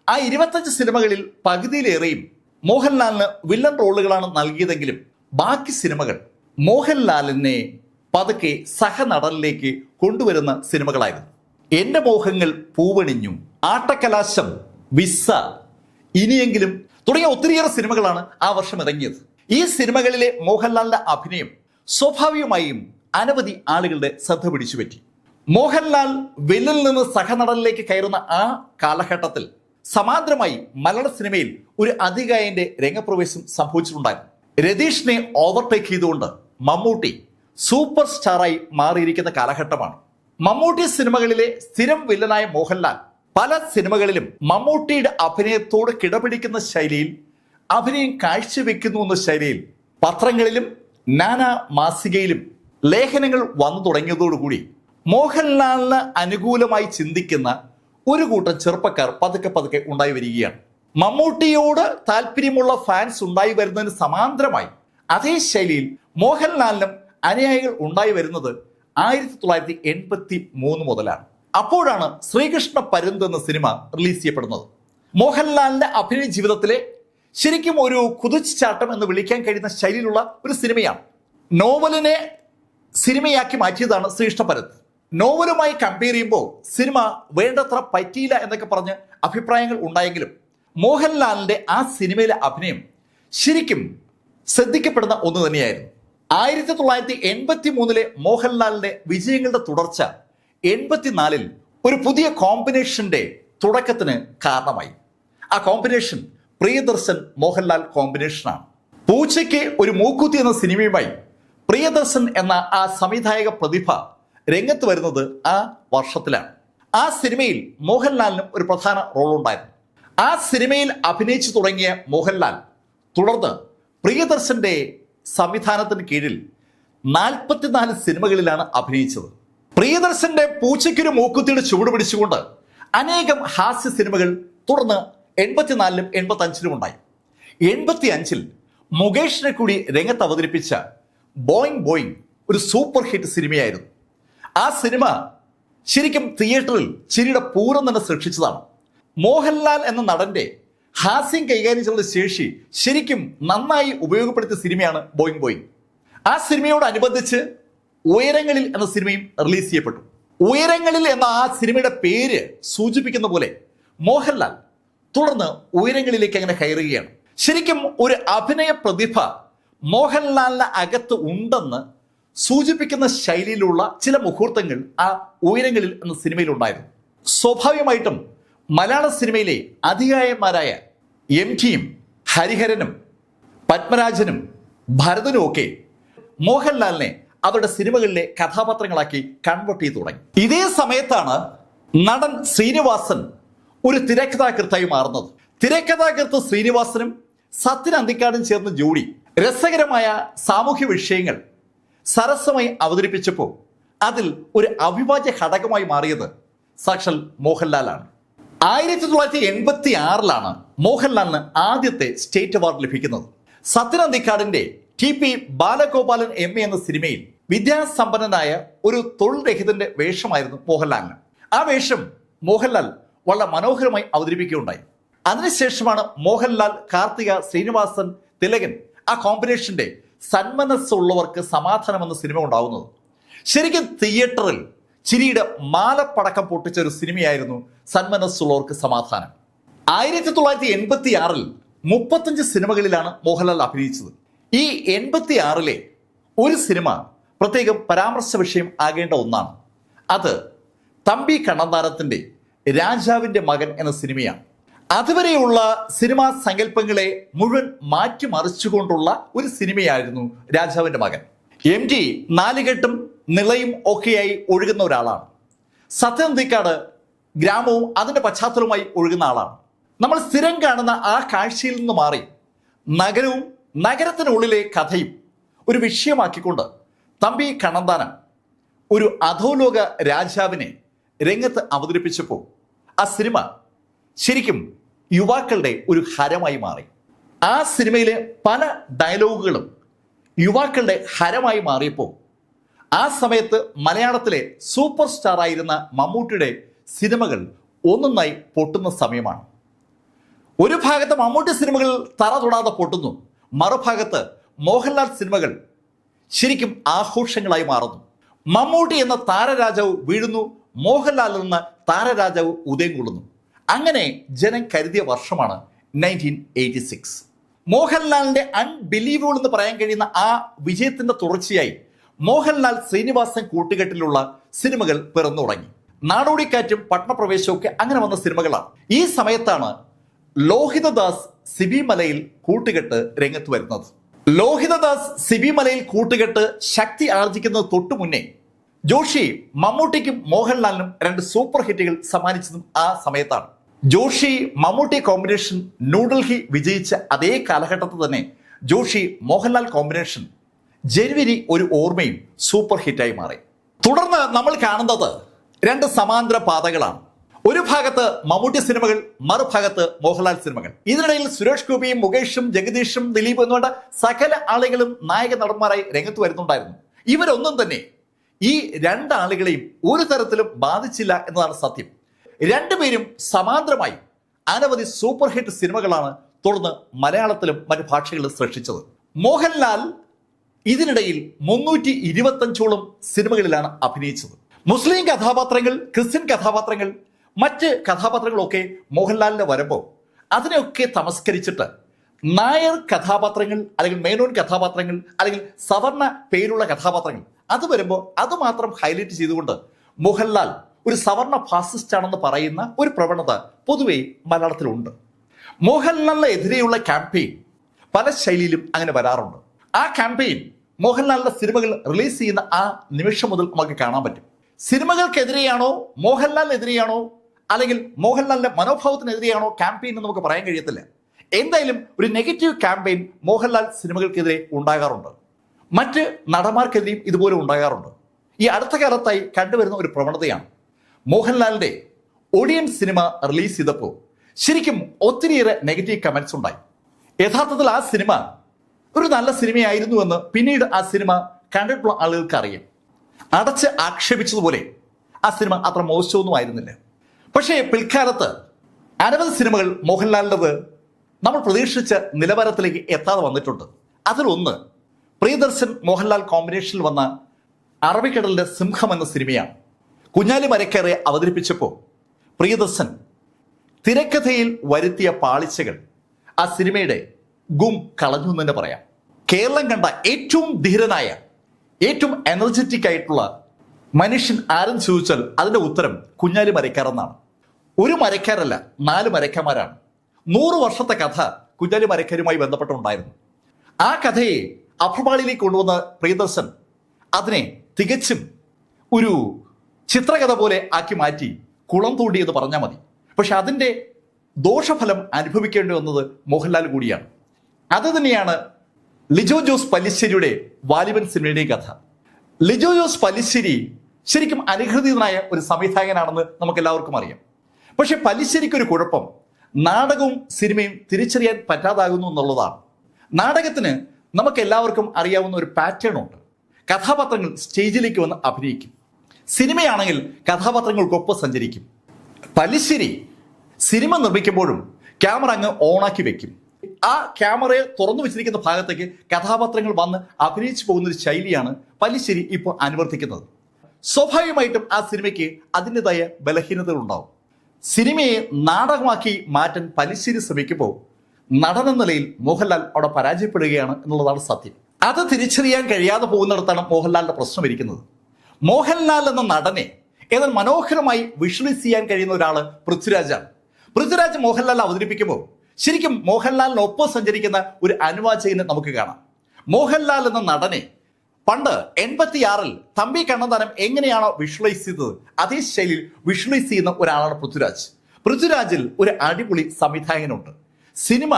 ആ 25 സിനിമകളിൽ പകുതിയിലേറെയും മോഹൻലാലിന് വില്ലൻ റോളുകളാണ് നൽകിയതെങ്കിലും ബാക്കി സിനിമകൾ മോഹൻലാലിനെ പതുക്കെ സഹനടനിലേക്ക് കൊണ്ടുവരുന്ന സിനിമകളായിരുന്നു. എന്റെ മോഹങ്ങൾ പൂവണിഞ്ഞു, ആട്ടക്കലാശം, വിസ, ഇനിയെങ്കിലും തുടങ്ങിയ ഒത്തിരിയേറെ സിനിമകളാണ് ആ വർഷം ഇറങ്ങിയത്. ഈ സിനിമകളിലെ മോഹൻലാലിന്റെ അഭിനയം സ്വാഭാവികമായും അനവധി ആളുകളുടെ ശ്രദ്ധ പിടിച്ചുപറ്റി. മോഹൻലാൽ വില്ലനിൽ നിന്ന് സഹനടനിലേക്ക് കയറുന്ന ആ കാലഘട്ടത്തിൽ സമാന്തരമായി മലയാള സിനിമയിൽ ഒരു അതികായന്റെ രംഗപ്രവേശം സംഭവിച്ചിട്ടുണ്ടായിരുന്നു. രതീഷിനെ ഓവർടേക്ക് ചെയ്തുകൊണ്ട് മമ്മൂട്ടി സൂപ്പർ സ്റ്റാറായി മാറിയിരിക്കുന്ന കാലഘട്ടമാണ്. മമ്മൂട്ടി സിനിമകളിലെ സ്ഥിരം വില്ലനായ മോഹൻലാൽ പല സിനിമകളിലും മമ്മൂട്ടിയുടെ അഭിനയത്തോട് കിടപിടിക്കുന്ന ശൈലിയിൽ അഭിനയം കാഴ്ചവെക്കുന്നു എന്ന ശൈലിയിൽ പത്രങ്ങളിലും നാനാ മാസികയിലും ലേഖനങ്ങൾ വന്നു തുടങ്ങിയതോടുകൂടി മോഹൻലാലിന് അനുകൂലമായി ചിന്തിക്കുന്ന ഒരു കൂട്ടം ചെറുപ്പക്കാർ പതുക്കെ പതുക്കെ ഉണ്ടായി വരികയാണ്. മമ്മൂട്ടിയോട് താല്പര്യമുള്ള ഫാൻസ് ഉണ്ടായി വരുന്നതിന് സമാന്തരമായി അതേ ശൈലിയിൽ മോഹൻലാലിനും അനുയായികൾ ഉണ്ടായി വരുന്നത് 1983 മുതലാണ്. അപ്പോഴാണ് ശ്രീകൃഷ്ണ പരുന്ത് എന്ന സിനിമ റിലീസ് ചെയ്യപ്പെടുന്നത്. മോഹൻലാലിന്റെ അഭിനയ ജീവിതത്തിലെ ശരിക്കും ഒരു കുതിച്ചുചാട്ടം എന്ന് വിളിക്കാൻ കഴിയുന്ന ശൈലിയിലുള്ള ഒരു സിനിമയാണ്. നോവലിനെ സിനിമയാക്കി മാറ്റിയതാണ് ശ്രീകൃഷ്ണ പരുന്ത്. നോവലുമായി കമ്പയർ ചെയ്യുമ്പോൾ സിനിമ വേണ്ടത്ര പറ്റിയില്ല എന്നൊക്കെ പറഞ്ഞ് അഭിപ്രായങ്ങൾ ഉണ്ടായെങ്കിലും മോഹൻലാലിന്റെ ആ സിനിമയിലെ അഭിനയം ശരിക്കും ശ്രദ്ധിക്കപ്പെടുന്ന ഒന്ന് തന്നെയായിരുന്നു. 1983-ലെ മോഹൻലാലിന്റെ വിജയങ്ങളുടെ തുടർച്ച 84-ൽ ഒരു പുതിയ കോമ്പിനേഷന്റെ തുടക്കത്തിന് കാരണമായി. ആ കോമ്പിനേഷൻ പ്രിയദർശൻ മോഹൻലാൽ കോമ്പിനേഷനാണ്. പൂച്ചയ്ക്ക് ഒരു മൂക്കുത്തി എന്ന സിനിമയുമായി പ്രിയദർശൻ എന്ന ആ സംവിധായക പ്രതിഭ രംഗത്ത് വരുന്നത് ആ വർഷത്തിലാണ്. ആ സിനിമയിൽ മോഹൻലാലിനും ഒരു പ്രധാന റോളുണ്ടായിരുന്നു. ആ സിനിമയിൽ അഭിനയിച്ചു തുടങ്ങിയ മോഹൻലാൽ തുടർന്ന് പ്രിയദർശന്റെ സംവിധാനത്തിന് കീഴിൽ 44 സിനിമകളിലാണ് അഭിനയിച്ചത്. പ്രിയദർശന്റെ പൂച്ചയ്ക്കൊരു മൂക്കുത്തിയുടെ ചുവട് പിടിച്ചുകൊണ്ട് അനേകം ഹാസ്യ സിനിമകൾ തുടർന്ന് 84-ലും 85-ലും ഉണ്ടായി. 85-ൽ മുകേഷിനെ കൂടി രംഗത്ത് അവതരിപ്പിച്ച ബോയിങ് ബോയിങ് ഒരു സൂപ്പർ ഹിറ്റ് സിനിമയായിരുന്നു. ആ സിനിമ ശരിക്കും തിയേറ്ററിൽ ചിരിയുടെ പൂരം തന്നെ സൃഷ്ടിച്ചതാണ്. മോഹൻലാൽ എന്ന നടന്റെ ഹാസ്യം കൈകാര്യം ചെയ്യുന്ന ശേഷി ശരിക്കും നന്നായി ഉപയോഗപ്പെടുത്തിയ സിനിമയാണ് ബോയിങ് ബോയിങ്. ആ സിനിമയോടനുബന്ധിച്ച് ഉയരങ്ങളിൽ എന്ന സിനിമയും റിലീസ് ചെയ്യപ്പെട്ടു. ഉയരങ്ങളിൽ എന്ന ആ സിനിമയുടെ പേര് സൂചിപ്പിക്കുന്ന പോലെ മോഹൻലാൽ തുടർന്ന് ഉയരങ്ങളിലേക്ക് അങ്ങനെ കയറുകയാണ്. ശരിക്കും ഒരു അഭിനയ പ്രതിഭ മോഹൻലാലിന് അകത്ത് ഉണ്ടെന്ന് സൂചിപ്പിക്കുന്ന ശൈലിയിലുള്ള ചില മുഹൂർത്തങ്ങൾ ആ ഉയരങ്ങളിൽ എന്ന സിനിമയിൽ ഉണ്ടായിരുന്നു. സ്വാഭാവികമായിട്ടും മലയാള സിനിമയിലെ അതികായന്മാരായ MTയും ഹരിഹരനും പത്മരാജനും ഭരതനും ഒക്കെ മോഹൻലാലിനെ അവരുടെ സിനിമകളിലെ കഥാപാത്രങ്ങളാക്കി കൺവേർട്ട് ചെയ്തു തുടങ്ങി. ഇതേ സമയത്താണ് നടൻ ശ്രീനിവാസൻ ഒരു തിരക്കഥാകൃത്തായി മാറുന്നത്. തിരക്കഥാകൃത്ത് ശ്രീനിവാസനും സത്യൻ അന്തിക്കാടും ചേർന്ന് ജോഡി രസകരമായ സാമൂഹ്യ വിഷയങ്ങൾ സരസമായി അവതരിപ്പിച്ചപ്പോൾ അതിൽ ഒരു അവിഭാജ്യ ഘടകമായി മാറിയത് സാക്ഷാൽ മോഹൻലാലാണ്. 1986 മോഹൻലാലിന് ആദ്യത്തെ സ്റ്റേറ്റ് അവാർഡ് ലഭിക്കുന്നത്. സത്യൻ അന്തിക്കാടിന്റെ TP ബാലഗോപാലൻ MA എന്ന സിനിമയിൽ വിദ്യാസമ്പന്നനായ ഒരു തൊഴിൽ രഹിതന്റെ വേഷമായിരുന്നു മോഹൻലാലിന്. ആ വേഷം മോഹൻലാൽ വളരെ മനോഹരമായി അവതരിപ്പിക്കുകയുണ്ടായി. അതിനുശേഷമാണ് മോഹൻലാൽ, കാർത്തിക, ശ്രീനിവാസൻ, തിലകൻ ആ കോമ്പിനേഷന്റെ സന്മനസ്സുള്ളവർക്ക് സമാധാനം എന്ന സിനിമ ഉണ്ടാവുന്നത്. ശരിക്കും തിയേറ്ററിൽ ചിരിയുടെ മാലപ്പടക്കം പൊട്ടിച്ച ഒരു സിനിമയായിരുന്നു സന്മനസ്സുള്ളവർക്ക് സമാധാനം. 1986 35 സിനിമകളിലാണ് മോഹൻലാൽ അഭിനയിച്ചത്. ഈ 86 ഒരു സിനിമ പ്രത്യേകം പരാമർശ വിഷയം ആകേണ്ട ഒന്നാണ്. അത് തമ്പി കണ്ണന്താനത്തിന്റെ രാജാവിന്റെ മകൻ എന്ന സിനിമയാണ്. അതുവരെയുള്ള സിനിമാ സങ്കല്പങ്ങളെ മുഴുവൻ മാറ്റിമറിച്ചുകൊണ്ടുള്ള ഒരു സിനിമയായിരുന്നു രാജാവിന്റെ മകൻ. MT നാലുകെട്ടും നിളയും ഒക്കെയായി ഒഴുകുന്ന ഒരാളാണ്. സത്യൻ അന്തിക്കാട് ഗ്രാമവും അതിന്റെ പശ്ചാത്തലവുമായി ഒഴുകുന്ന ആളാണ്. നമ്മൾ സ്ഥിരം കാണുന്ന ആ കാഴ്ചയിൽ നിന്ന് മാറി നഗരവും നഗരത്തിനുള്ളിലെ കഥയും ഒരു വിഷയമാക്കിക്കൊണ്ട് തമ്പി കണ്ണന്താനം ഒരു അധോലോക രാജാവിനെ രംഗത്ത് അവതരിപ്പിച്ചപ്പോൾ ആ സിനിമ ശരിക്കും യുവാക്കളുടെ ഒരു ഹരമായി മാറി. ആ സിനിമയിലെ പല ഡയലോഗുകളും യുവാക്കളുടെ ഹരമായി മാറിയപ്പോൾ ആ സമയത്ത് മലയാളത്തിലെ സൂപ്പർ സ്റ്റാർ ആയിരുന്ന മമ്മൂട്ടിയുടെ സിനിമകൾ ഒന്നൊന്നായി പൊട്ടുന്ന സമയമാണ്. ഒരു ഭാഗത്ത് മമ്മൂട്ടി സിനിമകൾ തറ തൊടാതെ പൊട്ടുന്നു, മറുഭാഗത്ത് മോഹൻലാൽ സിനിമകൾ ശരിക്കും ആഘോഷങ്ങളായി മാറുന്നു. മമ്മൂട്ടി എന്ന താരരാജാവ് വീഴുന്നു, മോഹൻലാൽ എന്ന താരരാജാവ് ഉദയം കൊള്ളുന്നു. അങ്ങനെ ജനം കരുതിയ വർഷമാണ് 1986. മോഹൻലാലിന്റെ അൺബിലീവബിൾ എന്ന് പറയാൻ കഴിയുന്ന ആ വിജയത്തിന്റെ തുടർച്ചയായി മോഹൻലാൽ ശ്രീനിവാസൻ കൂട്ടുകെട്ടിലുള്ള സിനിമകൾ പിറന്നു തുടങ്ങി. നാടോടിക്കാറ്റും പട്ടണപ്രവേശവും ഒക്കെ അങ്ങനെ വന്ന സിനിമകളാണ്. ഈ സമയത്താണ് ലോഹിതദാസ് സിബി മലയിൽ കൂട്ടുകെട്ട് രംഗത്ത് വരുന്നത്. ലോഹിതദാസ് സിബി മലയിൽ കൂട്ടുകെട്ട് ശക്തി ആർജിക്കുന്നത് തൊട്ടു മുന്നേ ജോഷി മമ്മൂട്ടിക്കും മോഹൻലാലിനും 2 സൂപ്പർ ഹിറ്റുകൾ സമ്മാനിച്ചതും ആ സമയത്താണ്. ജോഷി മമ്മൂട്ടി കോമ്പിനേഷൻ ന്യൂഡൽഹി വിജയിച്ച അതേ കാലഘട്ടത്തിൽ തന്നെ ജോഷി മോഹൻലാൽ കോമ്പിനേഷൻ ജനുവരി ഒരു ഓർമ്മയും സൂപ്പർ ഹിറ്റായി മാറി. തുടർന്ന് നമ്മൾ കാണുന്നത് 2 സമാന്തര പാതകളാണ്. ഒരു ഭാഗത്ത് മമ്മൂട്ടി സിനിമകൾ, മറുഭാഗത്ത് മോഹൻലാൽ സിനിമകൾ. ഇതിനിടയിൽ സുരേഷ് ഗോപിയും മുകേഷും ജഗദീഷും ദിലീപും എന്നുകൊണ്ട് സകല ആളുകളും നായക നടന്മാരായി രംഗത്ത് വരുന്നുണ്ടായിരുന്നു. ഇവരൊന്നും തന്നെ ഈ 2 ആളുകളെയും ഒരു തരത്തിലും ബാധിച്ചില്ല എന്നതാണ് സത്യം. 2 പേരും സമാന്തരമായി അനവധി സൂപ്പർ ഹിറ്റ് സിനിമകളാണ് തുടർന്ന് മലയാളത്തിലും മറ്റു ഭാഷകളിലും സൃഷ്ടിച്ചത്. മോഹൻലാൽ ഇതിനിടയിൽ 325ഓളം സിനിമകളിലാണ് അഭിനയിച്ചത്. മുസ്ലിം കഥാപാത്രങ്ങൾ, ക്രിസ്ത്യൻ കഥാപാത്രങ്ങൾ, മറ്റ് കഥാപാത്രങ്ങളൊക്കെ മോഹൻലാലിന്റെ വരുമ്പോൾ അതിനെയൊക്കെ തമസ്കരിച്ചിട്ട് നായർ കഥാപാത്രങ്ങൾ അല്ലെങ്കിൽ മേനോൻ കഥാപാത്രങ്ങൾ അല്ലെങ്കിൽ സവർണ പേരുള്ള കഥാപാത്രങ്ങൾ അത് വരുമ്പോൾ അത് മാത്രം ഹൈലൈറ്റ് ചെയ്തുകൊണ്ട് മോഹൻലാൽ ഒരു സവർണ ഫാസിസ്റ്റ് ആണെന്ന് പറയുന്ന ഒരു പ്രവണത പൊതുവെ മലയാളത്തിലുണ്ട്. മോഹൻലാലിനെതിരെയുള്ള ക്യാമ്പയിൻ പല ശൈലിയിലും അങ്ങനെ വരാറുണ്ട്. ആ ക്യാമ്പയിൻ മോഹൻലാലിന്റെ സിനിമകൾ റിലീസ് ചെയ്യുന്ന ആ നിമിഷം മുതൽ നമുക്ക് കാണാൻ പറ്റും. സിനിമകൾക്കെതിരെയാണോ മോഹൻലാലിനെതിരെയാണോ അല്ലെങ്കിൽ മോഹൻലാലിന്റെ മനോഭാവത്തിനെതിരെയാണോ ക്യാമ്പയിൻ എന്ന് നമുക്ക് പറയാൻ കഴിയത്തില്ല. എന്തായാലും ഒരു നെഗറ്റീവ് ക്യാമ്പയിൻ മോഹൻലാൽ സിനിമകൾക്കെതിരെ ഉണ്ടാകാറുണ്ട്. മറ്റ് നടന്മാർക്കെതിരെയും ഇതുപോലെ ഉണ്ടാകാറുണ്ട്. ഈ അടുത്ത കാലത്തായി കണ്ടുവരുന്ന ഒരു പ്രവണതയാണ് മോഹൻലാലിന്റെ ഒടിയൻ സിനിമ റിലീസ് ചെയ്തപ്പോൾ ശരിക്കും ഒത്തിരിയേറെ നെഗറ്റീവ് കമന്റ്സ് ഉണ്ടായി. യഥാർത്ഥത്തിൽ ആ സിനിമ ഒരു നല്ല സിനിമയായിരുന്നു എന്ന് പിന്നീട് ആ സിനിമ കണ്ടിട്ടുള്ള ആളുകൾക്ക് അറിയാം. അടച്ച് ആക്ഷേപിച്ചതുപോലെ ആ സിനിമ അത്ര മോശമൊന്നും ആയിരുന്നില്ല. പക്ഷേ പിൽക്കാലത്ത് അനവധി സിനിമകൾ മോഹൻലാലിൻ്റെത് നമ്മൾ പ്രതീക്ഷിച്ച നിലവാരത്തിലേക്ക് എത്താതെ വന്നിട്ടുണ്ട്. അതിലൊന്ന് പ്രിയദർശൻ മോഹൻലാൽ കോമ്പിനേഷനിൽ വന്ന അറബിക്കടലിന്റെ സിംഹം എന്ന സിനിമയാണ്. കുഞ്ഞാലി മരക്കേറെ അവതരിപ്പിച്ചപ്പോൾ പ്രിയദർശൻ തിരക്കഥയിൽ വരുത്തിയ പാളിച്ചകൾ ആ സിനിമയുടെ ഗും കളഞ്ഞു എന്ന് തന്നെ പറയാം. കേരളം കണ്ട ഏറ്റവും ധീരനായ, ഏറ്റവും എനർജറ്റിക് ആയിട്ടുള്ള മനുഷ്യൻ ആരെന്ന് ചോദിച്ചാൽ അതിന്റെ ഉത്തരം കുഞ്ഞാലി മരക്കാർ എന്നാണ്. ഒരു മരക്കാരല്ല, 4 മരക്കാന്മാരാണ്. 100 വർഷത്തെ കഥ കുഞ്ഞാലി മരക്കരുമായി ബന്ധപ്പെട്ടുണ്ടായിരുന്നു. ആ കഥയെ അഭ്രപാളിയിലേക്ക് കൊണ്ടുവന്ന പ്രിയദർശൻ അതിനെ തികച്ചും ഒരു ചിത്രകഥ പോലെ ആക്കി മാറ്റി കുളം തോണ്ടി എന്ന് പറഞ്ഞാൽ മതി. പക്ഷെ അതിൻ്റെ ദോഷഫലം അനുഭവിക്കേണ്ടി വന്നത് മോഹൻലാൽ കൂടിയാണ്. അത് തന്നെയാണ് ലിജോ ജോസ് പല്ലിശ്ശേരിയുടെ വാലിബൻ സിനിമയുടെയും കഥ. ലിജോ ജോസ് പല്ലിശ്ശേരി ശരിക്കും അനുഗ്രഹീതനായ ഒരു സംവിധായകനാണെന്ന് നമുക്ക് എല്ലാവർക്കും അറിയാം. പക്ഷെ പല്ലിശ്ശേരിക്ക് ഒരു കുഴപ്പം നാടകവും സിനിമയും തിരിച്ചറിയാൻ പറ്റാതാകുന്നു എന്നുള്ളതാണ്. നാടകത്തിന് നമുക്ക് എല്ലാവർക്കും അറിയാവുന്ന ഒരു പാറ്റേൺ ഉണ്ട്. കഥാപാത്രങ്ങൾ സ്റ്റേജിലേക്ക് വന്ന് അഭിനയിക്കും. സിനിമയാണെങ്കിൽ കഥാപാത്രങ്ങൾക്കൊപ്പം സഞ്ചരിക്കും. പല്ലിശ്ശേരി സിനിമ നിർമ്മിക്കുമ്പോഴും ക്യാമറ അങ്ങ് ഓണാക്കി വെക്കും. ആ ക്യാമറയെ തുറന്നു വെച്ചിരിക്കുന്ന ഭാഗത്തേക്ക് കഥാപാത്രങ്ങൾ വന്ന് അഭിനയിച്ചു പോകുന്ന ഒരു ശൈലിയാണ് പല്ലിശ്ശേരി ഇപ്പോൾ അനുവർത്തിക്കുന്നത്. സ്വാഭാവികമായിട്ടും ആ സിനിമയ്ക്ക് അതിൻ്റെതായ ബലഹീനതകൾ ഉണ്ടാവും. സിനിമയെ നാടകമാക്കി മാറ്റാൻ പല്ലിശ്ശേരി ശ്രമിക്കുമ്പോൾ നടനെന്ന നിലയിൽ മോഹൻലാൽ അവിടെ പരാജയപ്പെടുകയാണ് എന്നുള്ളതാണ് സത്യം. അത് തിരിച്ചറിയാൻ കഴിയാതെ പോകുന്നിടത്താണ് മോഹൻലാലിന്റെ പ്രശ്നം ഇരിക്കുന്നത്. മോഹൻലാൽ എന്ന നടനെ ഏതായാലും മനോഹരമായി വിഷ്വലൈസ് ചെയ്യാൻ കഴിയുന്ന ഒരാള് പൃഥ്വിരാജാണ്. പൃഥ്വിരാജ് മോഹൻലാൽ അവതരിപ്പിക്കുമ്പോൾ ശരിക്കും മോഹൻലാലിനൊപ്പം സഞ്ചരിക്കുന്ന ഒരു അനുവാചകനെ നമുക്ക് കാണാം. മോഹൻലാൽ എന്ന നടനെ പണ്ട് 86-ൽ തമ്പി കണ്ണന്താനം എങ്ങനെയാണോ വിഷ്വലൈസ് ചെയ്തത് അതേ ശൈലിയിൽ വിഷ്വലൈസ് ചെയ്യുന്ന ഒരാളാണ് പൃഥ്വിരാജ്. പൃഥ്വിരാജിൽ ഒരു അടിപൊളി സംവിധായകനുണ്ട്. സിനിമ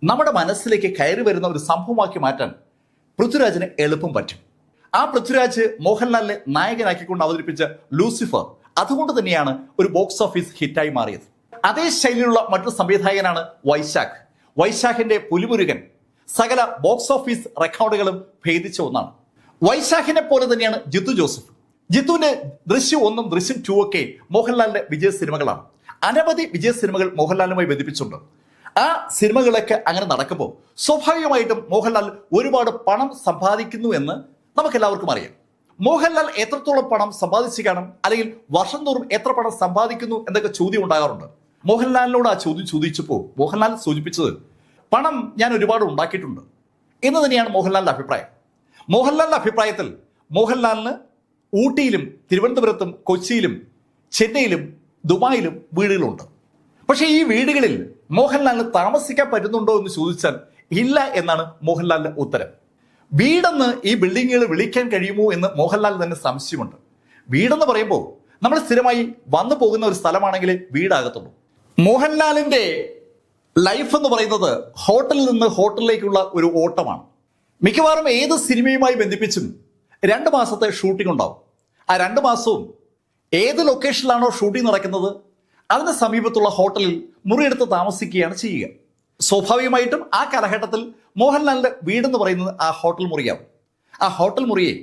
നമ്മുടെ മനസ്സിലേക്ക് കയറി വരുന്ന ഒരു സംഭവമാക്കി മാറ്റാൻ പൃഥ്വിരാജിന് എളുപ്പം പറ്റും. ആ പൃഥ്വിരാജ് മോഹൻലാലിനെ നായകനാക്കിക്കൊണ്ട് അവതരിപ്പിച്ച ലൂസിഫർ അതുകൊണ്ട് തന്നെയാണ് ഒരു ബോക്സ് ഓഫീസ് ഹിറ്റായി മാറിയത്. അതേ ശൈലിയിലുള്ള മറ്റൊരു സംവിധായകനാണ് വൈശാഖ്. വൈശാഖിന്റെ പുലിമുരുകൻ സകല ബോക്സ് ഓഫീസ് റെക്കോർഡുകളും ഭേദിച്ച ഒന്നാണ്. വൈശാഖിനെ പോലെ തന്നെയാണ് ജിത്തു ജോസഫ്. ജിത്തുവിന്റെ ദൃശ്യം 1 ദൃശ്യം 2 ഒക്കെ മോഹൻലാലിന്റെ വിജയ സിനിമകളാണ്. അനവധി വിജയ സിനിമകൾ മോഹൻലാലുമായി ബന്ധിപ്പിച്ചിട്ടുണ്ട്. ആ സിനിമകളൊക്കെ അങ്ങനെ നടക്കുമ്പോൾ സ്വാഭാവികമായിട്ടും മോഹൻലാൽ ഒരുപാട് പണം സമ്പാദിക്കുന്നു എന്ന് നമുക്കെല്ലാവർക്കും അറിയാം. മോഹൻലാൽ എത്രത്തോളം പണം സമ്പാദിച്ചു കാണും, അല്ലെങ്കിൽ വർഷം തോറും എത്ര പണം സമ്പാദിക്കുന്നു എന്നൊക്കെ ചോദ്യം ഉണ്ടാകാറുണ്ട്. മോഹൻലാലിനോട് ആ ചോദ്യം ചോദിച്ചപ്പോൾ മോഹൻലാൽ സൂചിപ്പിച്ചത് പണം ഞാൻ ഒരുപാട് ഉണ്ടാക്കിയിട്ടുണ്ട് എന്ന് തന്നെയാണ് മോഹൻലാലിന്റെ അഭിപ്രായം. മോഹൻലാലിന്റെ അഭിപ്രായത്തിൽ മോഹൻലാലിന് ഊട്ടിയിലും തിരുവനന്തപുരത്തും കൊച്ചിയിലും ചെന്നൈയിലും ദുബായിലും വീടുകളുണ്ട്. പക്ഷേ ഈ വീടുകളിൽ മോഹൻലാലിന് താമസിക്കാൻ പറ്റുന്നുണ്ടോ എന്ന് ചോദിച്ചാൽ ഇല്ല എന്നാണ് മോഹൻലാലിന്റെ ഉത്തരം. വീടെന്ന് ഈ ബിൽഡിങ്ങുകൾ വിളിക്കാൻ കഴിയുമോ എന്ന് മോഹൻലാൽ തന്നെ സംശയമുണ്ട്. വീടെന്ന് പറയുമ്പോൾ നമ്മൾ സ്ഥിരമായി വന്നു പോകുന്ന ഒരു സ്ഥലമാണെങ്കിൽ വീടാകത്തുള്ളൂ. മോഹൻലാലിന്റെ ലൈഫ് എന്ന് പറയുന്നത് ഹോട്ടലിൽ നിന്ന് ഹോട്ടലിലേക്കുള്ള ഒരു ഓട്ടമാണ്. മിക്കവാറും ഏത് സിനിമയുമായി ബന്ധിപ്പിച്ചും 2 മാസത്തെ ഷൂട്ടിംഗ് ഉണ്ടാവും. ആ 2 മാസവും ഏത് ലൊക്കേഷനിലാണോ ഷൂട്ടിംഗ് നടക്കുന്നത് അതിന് സമീപത്തുള്ള ഹോട്ടലിൽ മുറിയെടുത്ത് താമസിക്കുകയാണ് ചെയ്യുക. സ്വാഭാവികമായിട്ടും ആ കാലഘട്ടത്തിൽ മോഹൻലാലിന്റെ വീടെന്ന് പറയുന്നത് ആ ഹോട്ടൽ മുറിയാവും. ആ ഹോട്ടൽ മുറിയെ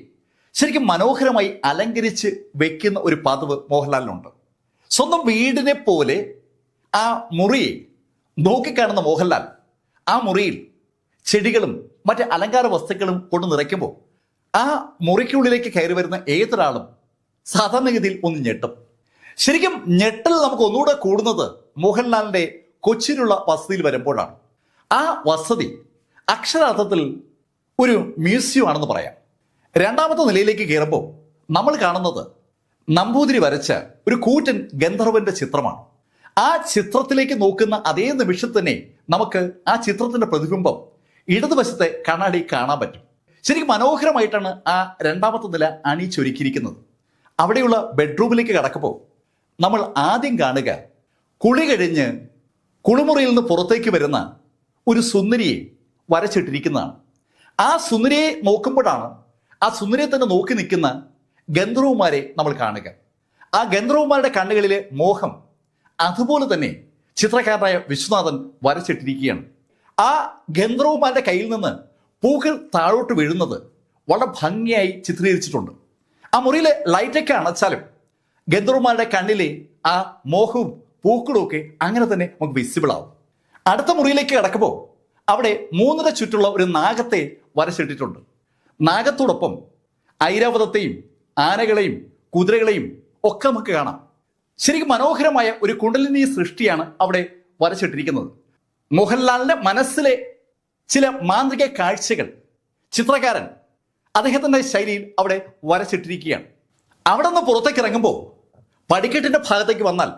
ശരിക്കും മനോഹരമായി അലങ്കരിച്ച് വെക്കുന്ന ഒരു പതിവ് മോഹൻലാലിനുണ്ട്. സ്വന്തം വീടിനെ പോലെ ആ മുറിയെ നോക്കിക്കാണുന്ന മോഹൻലാൽ ആ മുറിയിൽ ചെടികളും മറ്റ് അലങ്കാര വസ്തുക്കളും കൊണ്ട് നിറയ്ക്കുമ്പോൾ ആ മുറിക്കുള്ളിലേക്ക് കയറി വരുന്ന ഏതൊരാളും സാധാരണഗതിയിൽ ഒന്ന് ഞെട്ടും. ശരിക്കും ഞെട്ടൽ നമുക്ക് ഒന്നുകൂടെ കൂടുന്നത് മോഹൻലാലിന്റെ കൊച്ചിയിലുള്ള വസതിയിൽ വരുമ്പോഴാണ്. ആ വസതി അക്ഷരാർത്ഥത്തിൽ ഒരു മ്യൂസിയം ആണെന്ന് പറയാം. 2ാമത്തെ നിലയിലേക്ക് കയറുമ്പോൾ നമ്മൾ കാണുന്നത് നമ്പൂതിരി വരച്ച ഒരു കൂറ്റൻ ഗന്ധർവന്റെ ചിത്രമാണ്. ആ ചിത്രത്തിലേക്ക് നോക്കുന്ന അതേ നിമിഷത്തിൽ തന്നെ നമുക്ക് ആ ചിത്രത്തിന്റെ പ്രതിബിംബം ഇടതുവശത്തെ കണ്ണാടി കാണാൻ പറ്റും. ശരിക്കും മനോഹരമായിട്ടാണ് ആ 2ാമത്തെ നില അണിയിച്ചൊരുക്കിയിരിക്കുന്നത്. അവിടെയുള്ള ബെഡ്റൂമിലേക്ക് കടക്കുമ്പോൾ നമ്മൾ ആദ്യം കാണുക കുളി കഴിഞ്ഞ് കുളിമുറിയിൽ നിന്ന് പുറത്തേക്ക് വരുന്ന ഒരു സുന്ദരിയെ വരച്ചിട്ടിരിക്കുന്നതാണ്. ആ സുന്ദരിയെ നോക്കുമ്പോഴാണ് ആ സുന്ദരിയെ തന്നെ നോക്കി നിൽക്കുന്ന ഗന്ധർവന്മാരെ നമ്മൾ കാണുക. ആ ഗന്ധർവന്മാരുടെ കണ്ണുകളിലെ മോഹം അതുപോലെ തന്നെ ചിത്രകാരനായ വിശ്വനാഥൻ വരച്ചിട്ടിരിക്കുകയാണ്. ആ ഗന്ധർവന്മാരുടെ കയ്യിൽ നിന്ന് പൂക്കൾ താഴോട്ട് വീഴുന്നത് വളരെ ഭംഗിയായി ചിത്രീകരിച്ചിട്ടുണ്ട്. ആ മുറിയിലെ ലൈറ്റൊക്കെ അണച്ചാലും ഗന്ധർവന്മാരുടെ കണ്ണിലെ ആ മോഹവും പൂക്കളും ഒക്കെ അങ്ങനെ തന്നെ നമുക്ക് വിസിബിൾ ആവും. അടുത്ത മുറിയിലേക്ക് കിടക്കുമ്പോൾ അവിടെ 3 ചുറ്റുള്ള ഒരു നാഗത്തെ വരച്ചിട്ടിട്ടുണ്ട്. നാഗത്തോടൊപ്പം ഐരാവതത്തെയും ആനകളെയും കുതിരകളെയും ഒക്കെ നമുക്ക് കാണാം. ശരിക്കും മനോഹരമായ ഒരു കുണ്ടലിനി സൃഷ്ടിയാണ് അവിടെ വരച്ചിട്ടിരിക്കുന്നത്. മോഹൻലാലിന്റെ മനസ്സിലെ ചില മാന്ത്രിക കാഴ്ചകൾ ചിത്രകാരൻ അദ്ദേഹത്തിന്റെ ശൈലിയിൽ അവിടെ വരച്ചിട്ടിരിക്കുകയാണ്. അവിടെ നിന്ന് പുറത്തേക്ക് ഇറങ്ങുമ്പോൾ പടിക്കെട്ടിന്റെ ഭാഗത്തേക്ക് വന്നാൽ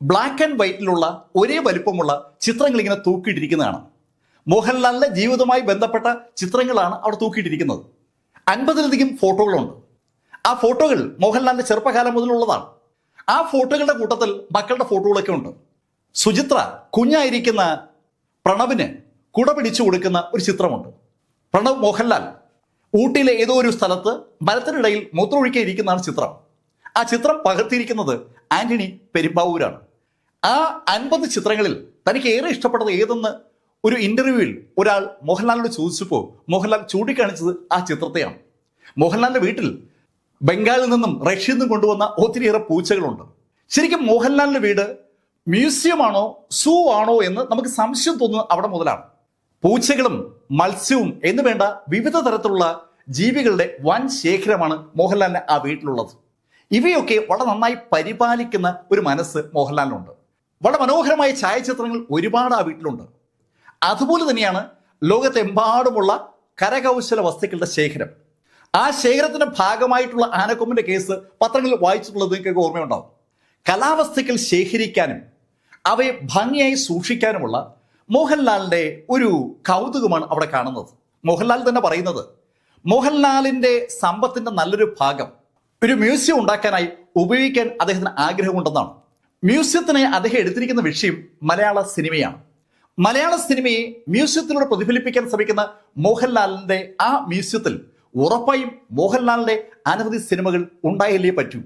ബ്ലാക്ക് ആൻഡ് വൈറ്റിലുള്ള ഒരേ വലിപ്പമുള്ള ചിത്രങ്ങൾ ഇങ്ങനെ തൂക്കിയിട്ടിരിക്കുന്നതാണ്. മോഹൻലാലിന്റെ ജീവിതവുമായി ബന്ധപ്പെട്ട ചിത്രങ്ങളാണ് അവിടെ തൂക്കിയിട്ടിരിക്കുന്നത്. 50-ലധികം ഫോട്ടോകളുണ്ട്. ആ ഫോട്ടോകൾ മോഹൻലാലിന്റെ ചെറുപ്പകാലം മുതലുള്ളതാണ്. ആ ഫോട്ടോകളുടെ കൂട്ടത്തിൽ മക്കളുടെ ഫോട്ടോകളൊക്കെ ഉണ്ട്. സുചിത്ര കുഞ്ഞായിരിക്കുന്ന പ്രണവിന് കുട പിടിച്ചു കൊടുക്കുന്ന ഒരു ചിത്രമുണ്ട്. പ്രണവ് മോഹൻലാൽ ഊട്ടിയിലെ ഏതോ ഒരു സ്ഥലത്ത് മരത്തിനിടയിൽ മൂത്രമൊഴിക്കാൻ ഇരിക്കുന്നതാണ് ചിത്രം. ആ ചിത്രം പകർത്തിയിരിക്കുന്നത് ആന്റണി പെരുമ്പാവൂരാണ്. ആ 50 ചിത്രങ്ങളിൽ തനിക്ക് ഏറെ ഇഷ്ടപ്പെട്ടത് ഏതെന്ന് ഒരു ഇന്റർവ്യൂവിൽ ഒരാൾ മോഹൻലാലിനോട് ചോദിച്ചപ്പോൾ മോഹൻലാൽ ചൂണ്ടിക്കാണിച്ചത് ആ ചിത്രത്തെയാണ്. മോഹൻലാലിന്റെ വീട്ടിൽ ബംഗാളിൽ നിന്നും റഷ്യയിൽ നിന്നും കൊണ്ടുവന്ന ഒത്തിരിയേറെ പൂച്ചകളുണ്ട്. ശരിക്കും മോഹൻലാലിന്റെ വീട് മ്യൂസിയം ആണോ സൂ ആണോ എന്ന് നമുക്ക് സംശയം തോന്നുന്നത് അവിടെ മുതലാണ്. പൂച്ചകളും മത്സ്യവും എന്ന് വേണ്ട വിവിധ തരത്തിലുള്ള ജീവികളുടെ വൻ ശേഖരമാണ് മോഹൻലാലിന് ആ വീട്ടിലുള്ളത്. ഇവയൊക്കെ വളരെ നന്നായി പരിപാലിക്കുന്ന ഒരു മനസ്സ് മോഹൻലാലിനുണ്ട്. വളരെ മനോഹരമായ ഛായാചിത്രങ്ങൾ ഒരുപാട് ആ വീട്ടിലുണ്ട്. അതുപോലെ തന്നെയാണ് ലോകത്തെമ്പാടുമുള്ള കരകൗശല വസ്തുക്കളുടെ ശേഖരം. ആ ശേഖരത്തിന്റെ ഭാഗമായിട്ടുള്ള ആനക്കൊമ്പിന്റെ കേസ് പത്രങ്ങളിൽ വായിച്ചിട്ടുള്ളത് നിങ്ങൾക്ക് ഓർമ്മയുണ്ടാവും. കലാവസ്തുക്കൾ ശേഖരിക്കാനും അവയെ ഭംഗിയായി സൂക്ഷിക്കാനുമുള്ള മോഹൻലാലിന്റെ ഒരു കൗതുകമാണ് അവിടെ കാണുന്നത്. മോഹൻലാൽ തന്നെ പറയുന്നത് മോഹൻലാലിന്റെ സമ്പത്തിന്റെ നല്ലൊരു ഭാഗം ഒരു മ്യൂസിയം ഉണ്ടാക്കാനായി ഉപയോഗിക്കാൻ അദ്ദേഹത്തിന് ആഗ്രഹമുണ്ടെന്നാണ്. മ്യൂസിയത്തിനെ അദ്ദേഹം എടുത്തിരിക്കുന്ന വിഷയം മലയാള സിനിമയാണ്. മലയാള സിനിമയെ മ്യൂസിയത്തിലൂടെ പ്രതിഫലിപ്പിക്കാൻ ശ്രമിക്കുന്ന മോഹൻലാലിന്റെ ആ മ്യൂസിയത്തിൽ ഉറപ്പായും മോഹൻലാലിന്റെ അനവധി സിനിമകൾ ഉണ്ടായല്ലേ പറ്റൂ.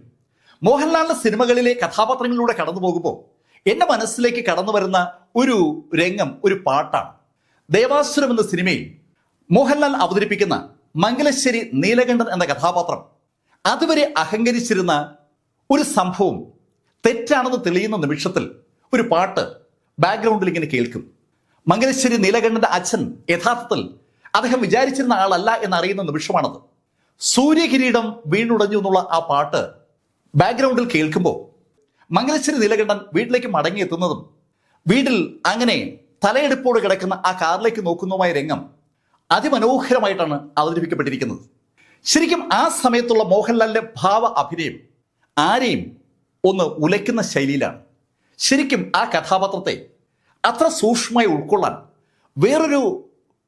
മോഹൻലാലിന്റെ സിനിമകളിലെ കഥാപാത്രങ്ങളിലൂടെ കടന്നു പോകുമ്പോൾ എന്റെ മനസ്സിലേക്ക് കടന്നു വരുന്ന ഒരു രംഗം ഒരു പാട്ടാണ്. ദേവാസുരം എന്ന സിനിമയിൽ മോഹൻലാൽ അവതരിപ്പിക്കുന്ന മംഗലശ്ശേരി നീലകണ്ഠൻ എന്ന കഥാപാത്രം അതുവരെ അഹങ്കരിച്ചിരുന്ന ഒരു സംഭവം തെറ്റാണെന്ന് തെളിയുന്ന നിമിഷത്തിൽ ഒരു പാട്ട് ബാക്ക്ഗ്രൗണ്ടിൽ ഇങ്ങനെ കേൾക്കും. മംഗലശ്ശേരി നീലകണ്ഠന്റെ അച്ഛൻ യഥാർത്ഥത്തിൽ അദ്ദേഹം വിചാരിച്ചിരുന്ന ആളല്ല എന്നറിയുന്ന നിമിഷമാണത്. സൂര്യകിരീടം വീണുടഞ്ഞു എന്നുള്ള ആ പാട്ട് ബാക്ക്ഗ്രൗണ്ടിൽ കേൾക്കുമ്പോൾ മംഗലശ്ശേരി നീലകണ്ഠൻ വീട്ടിലേക്ക് മടങ്ങിയെത്തുന്നതും വീട്ടിൽ അങ്ങനെ തലയെടുപ്പോട് കിടക്കുന്ന ആ കാറിലേക്ക് നോക്കുന്നതുമായ രംഗം അതിമനോഹരമായിട്ടാണ് അവതരിപ്പിക്കപ്പെട്ടിരിക്കുന്നത്. ശരിക്കും ആ സമയത്തുള്ള മോഹൻലാലിന്റെ ഭാവ അഭിനയം ആരെയും ഒന്ന് ഉലയ്ക്കുന്ന ശൈലിയിലാണ്. ശരിക്കും ആ കഥാപാത്രത്തെ അത്ര സൂക്ഷ്മമായി ഉൾക്കൊള്ളാൻ വേറൊരു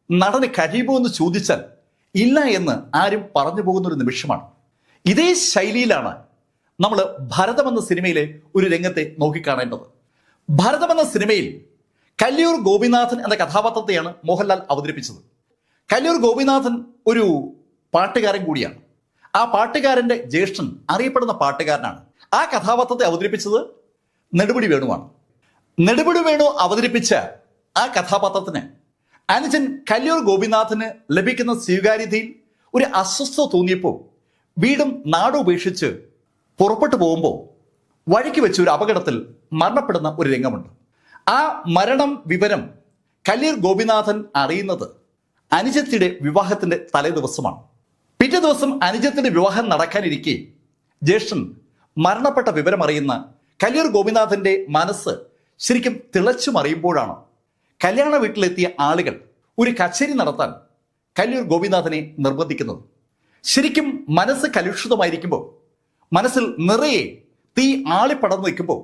നടന് കഴിയുമോ എന്ന് ചോദിച്ചാൽ ഇല്ല എന്ന് ആരും പറഞ്ഞു പോകുന്ന ഒരു നിമിഷമാണ്. ഇതേ ശൈലിയിലാണ് നമ്മൾ ഭരതം എന്ന സിനിമയിലെ ഒരു രംഗത്തെ നോക്കിക്കാണേണ്ടത്. ഭരതം എന്ന സിനിമയിൽ കല്ലിയൂർ ഗോപിനാഥൻ എന്ന കഥാപാത്രത്തെയാണ് മോഹൻലാൽ അവതരിപ്പിച്ചത്. കല്ലിയൂർ ഗോപിനാഥൻ ഒരു പാട്ടുകാരൻ കൂടിയാണ്. ആ പാട്ടുകാരന്റെ ജ്യേഷ്ഠൻ അറിയപ്പെടുന്ന പാട്ടുകാരനാണ്. ആ കഥാപാത്രത്തെ അവതരിപ്പിച്ചത് നെടുമുടി വേണുവാണ്. നെടുമുടി വേണു അവതരിപ്പിച്ച ആ കഥാപാത്രത്തിന് അനുജൻ കല്ലിയൂർ ഗോപിനാഥന് ലഭിക്കുന്ന സ്വീകാര്യതയിൽ ഒരു അസ്വസ്ഥത തോന്നിയപ്പോൾ വീടും നാടും ഉപേക്ഷിച്ച് പുറപ്പെട്ടു പോകുമ്പോൾ വഴിക്ക് വെച്ച് ഒരു അപകടത്തിൽ മരണപ്പെടുന്ന ഒരു രംഗമുണ്ട്. ആ മരണം വിവരം കല്ലിയൂർ ഗോപിനാഥൻ അറിയുന്നത് അനുജത്തിയുടെ വിവാഹത്തിന്റെ തലേ ദിവസമാണ്. പിറ്റേ ദിവസം അനുജത്തിന്റെ വിവാഹം നടക്കാനിരിക്കെ ജ്യേഷ്ഠൻ മരണപ്പെട്ട വിവരം അറിയുന്ന കല്ലിയൂർ ഗോപിനാഥന്റെ മനസ്സ് ശരിക്കും തിളച്ചു മറിയുമ്പോഴാണ് കല്യാണ വീട്ടിലെത്തിയ ആളുകൾ ഒരു കച്ചേരി നടത്താൻ കല്ലിയൂർ ഗോപിനാഥനെ നിർബന്ധിക്കുന്നത്. ശരിക്കും മനസ്സ് കലുഷിതമായിരിക്കുമ്പോൾ, മനസ്സിൽ നിറയെ തീ ആളിപ്പടർന്നു നിൽക്കുമ്പോൾ